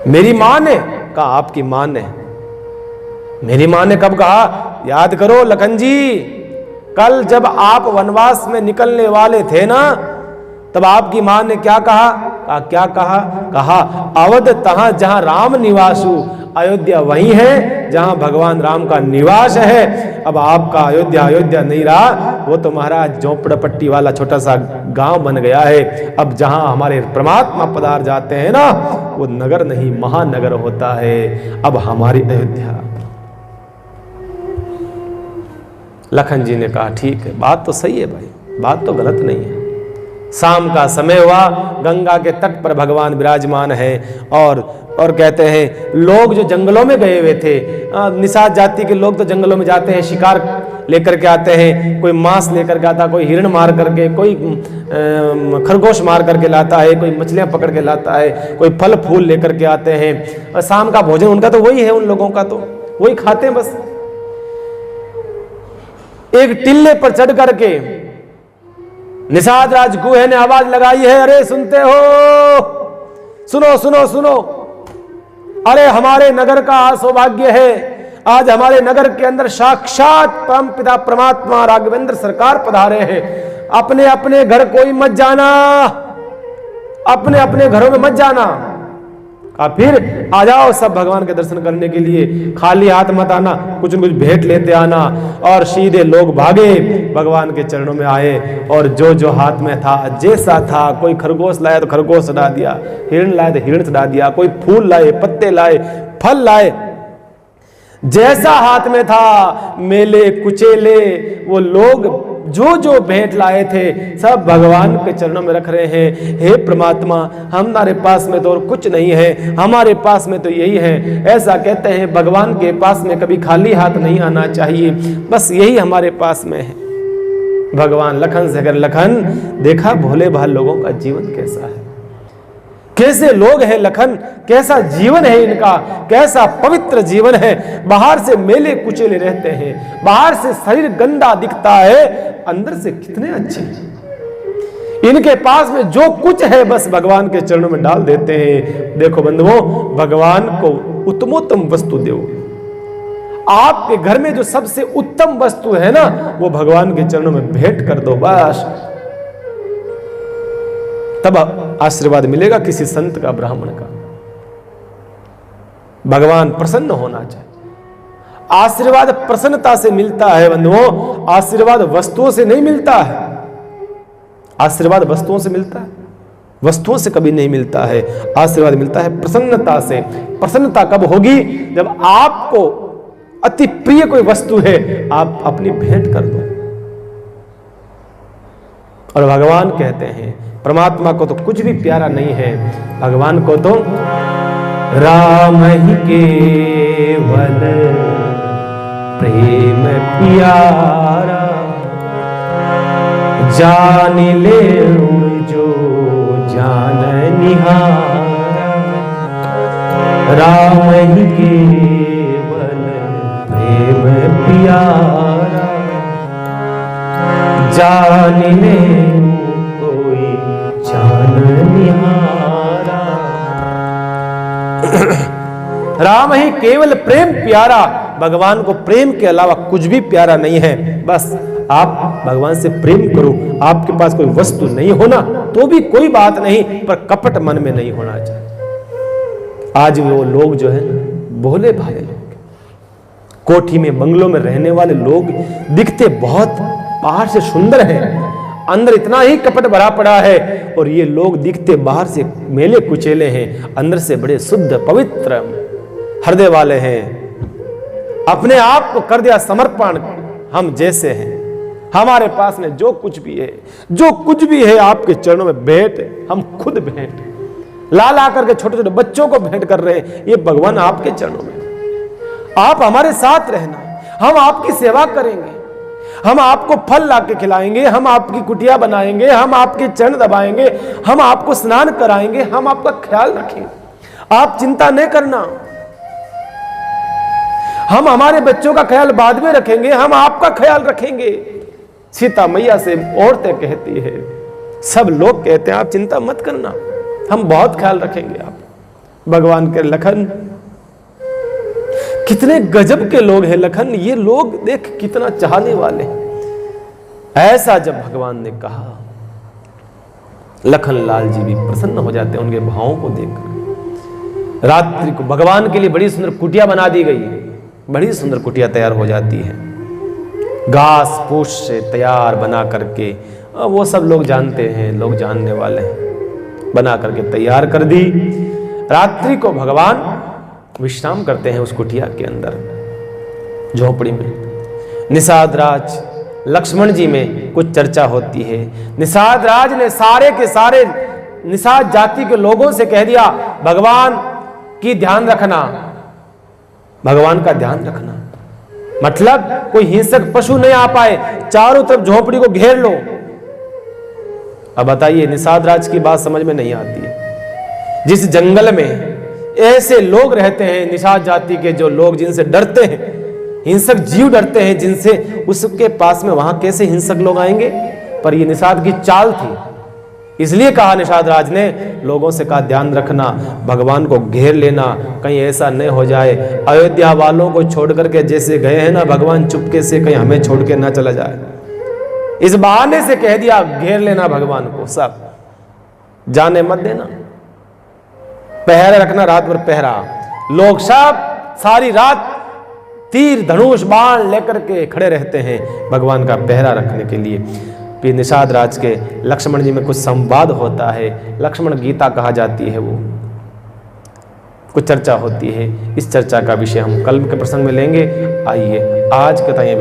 मेरी मां ने? कहा आपकी मां ने। मेरी मां ने कब कहा? याद करो लखन जी, कल जब आप वनवास में निकलने वाले थे ना, तब आपकी मां ने क्या कहा? कहा क्या कहा? कहा अवध तहां जहां राम निवासु, अयोध्या वही है जहां भगवान राम का निवास है। अब आपका अयोध्या अयोध्या नहीं रहा, वो तो महाराज झोपड़पट्टी वाला छोटा सा गांव बन गया है। अब जहां हमारे परमात्मा पधार जाते हैं ना, वो नगर नहीं महानगर होता है अब हमारी अयोध्या। लखन जी ने कहा ठीक है, बात तो सही है भाई, बात तो गलत नहीं है। शाम का समय हुआ, गंगा के तट पर भगवान विराजमान है और कहते हैं लोग जो जंगलों में गए हुए थे, निषाद जाति के लोग तो जंगलों में जाते हैं, शिकार लेकर के आते हैं, कोई मांस लेकर के आता, कोई हिरण मार करके, कोई खरगोश मार करके लाता है, कोई मछलियां पकड़ के लाता है, कोई फल फूल लेकर के आते हैं। और शाम का भोजन उनका तो वही है, उन लोगों का तो वही खाते हैं बस। एक टिल्ले पर चढ़ करके निषाद राज गुह ने आवाज लगाई है, अरे सुनते हो, सुनो सुनो सुनो, अरे हमारे नगर का सौभाग्य है, आज हमारे नगर के अंदर साक्षात परम पिता परमात्मा राघवेंद्र सरकार पधारे हैं। अपने अपने घर कोई मत जाना, अपने अपने घरों में मत जाना। फिर आ जाओ सब भगवान के दर्शन करने के लिए, खाली हाथ मत आना, कुछ न कुछ भेंट लेते आना। और सीधे लोग भागे, भगवान के चरणों में आए और जो जो हाथ में था जैसा था, कोई खरगोश लाया तो खरगोश चढ़ा दिया, हिरण लाए तो हिरण चढ़ा दिया, कोई फूल लाए, पत्ते लाए, फल लाए, जैसा हाथ में था मेले कुचेले वो लोग जो जो भेंट लाए थे सब भगवान के चरणों में रख रहे हैं। हे परमात्मा, हमारे पास में तो और कुछ नहीं है, हमारे पास में तो यही है। ऐसा कहते हैं भगवान के पास में कभी खाली हाथ नहीं आना चाहिए, बस यही हमारे पास में है। भगवान लखन से अगर लखन देखा भोले भाले लोगों का जीवन कैसा है, कैसे लोग हैं लखन, कैसा जीवन है इनका, कैसा पवित्र जीवन है। बाहर से मेले कुचेले रहते हैं, बाहर से शरीर गंदा दिखता है, अंदर से कितने अच्छे हैं। इनके पास में जो कुछ है बस भगवान के चरणों में डाल देते हैं। देखो बंधुओं, भगवान को उत्तमोत्तम वस्तु दो। आपके घर में जो सबसे उत्तम वस्तु है ना, वो भगवान के चरणों में भेंट कर दो बस, तब आशीर्वाद मिलेगा किसी संत का, ब्राह्मण का। भगवान प्रसन्न होना चाहिए। आशीर्वाद प्रसन्नता से मिलता है बंधुओं, आशीर्वाद वस्तुओं से नहीं मिलता है। आशीर्वाद वस्तुओं से मिलता है, वस्तुओं से कभी नहीं मिलता है। आशीर्वाद मिलता है प्रसन्नता से। प्रसन्नता कब होगी? जब आपको अति प्रिय कोई वस्तु है, आप अपनी भेंट कर दो। और भगवान कहते हैं परमात्मा को तो कुछ भी प्यारा नहीं है, भगवान को तो राम ही केवल प्रेम प्यारा, जान ले जो जान निहारा। राम ही केवल प्रेम प्यारा, जान ले राम ही केवल प्रेम प्यारा। भगवान को प्रेम के अलावा कुछ भी प्यारा नहीं है। बस आप भगवान से प्रेम करो। आपके पास कोई वस्तु नहीं होना तो भी कोई बात नहीं, पर कपट मन में नहीं होना चाहिए। आज वो लोग जो है भोले भाले लोग, कोठी में बंगलों में रहने वाले लोग दिखते बहुत बाहर से सुंदर हैं, अंदर इतना ही कपट भरा पड़ा है, और ये लोग दिखते बाहर से मेले कुचेले हैं, अंदर से बड़े शुद्ध पवित्र हृदय वाले हैं। अपने आप को कर दिया समर्पण, हम जैसे हैं, हमारे पास में जो कुछ भी है, जो कुछ भी है आपके चरणों में भेंट, हम खुद भेंट ला ला करके छोटे छोटे बच्चों को भेंट कर रहे हैं। ये भगवान आपके चरणों में, आप हमारे साथ रहना, हम आपकी सेवा करेंगे, हम आपको फल ला के खिलाएंगे, हम आपकी कुटिया बनाएंगे, हम आपके चरण दबाएंगे, हम आपको स्नान कराएंगे, हम आपका ख्याल रखेंगे, आप चिंता नहीं करना। हम हमारे बच्चों का ख्याल बाद में रखेंगे, हम आपका ख्याल रखेंगे। सीता मैया से औरतें कहती है, सब लोग कहते हैं आप चिंता मत करना, हम बहुत ख्याल रखेंगे आप। भगवान के लखन, कितने गजब के लोग हैं लखन, ये लोग देख कितना चाहने वाले हैं। ऐसा जब भगवान ने कहा, लखन लाल जी भी प्रसन्न हो जाते हैं उनके भावों को देखकर। रात्रि को भगवान के लिए बड़ी सुंदर कुटिया बना दी गई है, बड़ी सुंदर कुटिया तैयार हो जाती है, घास फूस से तैयार बना करके, वो सब लोग जानते हैं, लोग जानने वाले हैं, बना करके तैयार कर दी। रात्रि को भगवान विश्राम करते हैं उस कुटिया के अंदर, झोपड़ी में। निषाद राज लक्ष्मण जी में कुछ चर्चा होती है। निषाद राज ने सारे के सारे निषाद जाति के लोगों से कह दिया, भगवान की ध्यान रखना, भगवान का ध्यान रखना, मतलब कोई हिंसक पशु नहीं आ पाए, चारों तरफ झोपड़ी को घेर लो। अब बताइए, निषाद राज की बात समझ में नहीं आती है। जिस जंगल में ऐसे लोग रहते हैं, निषाद जाति के जो लोग जिनसे डरते हैं, हिंसक जीव डरते हैं जिनसे, उसके पास में वहां कैसे हिंसक लोग आएंगे? पर ये निषाद की चाल थी, इसलिए कहा निषाद राज ने लोगों से कहा ध्यान रखना, भगवान को घेर लेना, कहीं ऐसा नहीं हो जाए अयोध्या वालों को छोड़ करके जैसे गए हैं ना भगवान, चुपके से कहीं हमें छोड़ के ना चला जाए। इस बहाने से कह दिया घेर लेना भगवान को, सब जाने मत देना, पहरा रखना, रात भर पहरा। लोग सब सारी रात तीर धनुष बाण लेकर के खड़े रहते हैं भगवान का पहरा रखने के लिए। फिर निषाद राज के लक्ष्मण जी में कुछ संवाद होता है, लक्ष्मण गीता कहा जाती है, वो कुछ चर्चा होती है। इस चर्चा का विषय हम कल के प्रसंग में लेंगे। आइए आज का विषय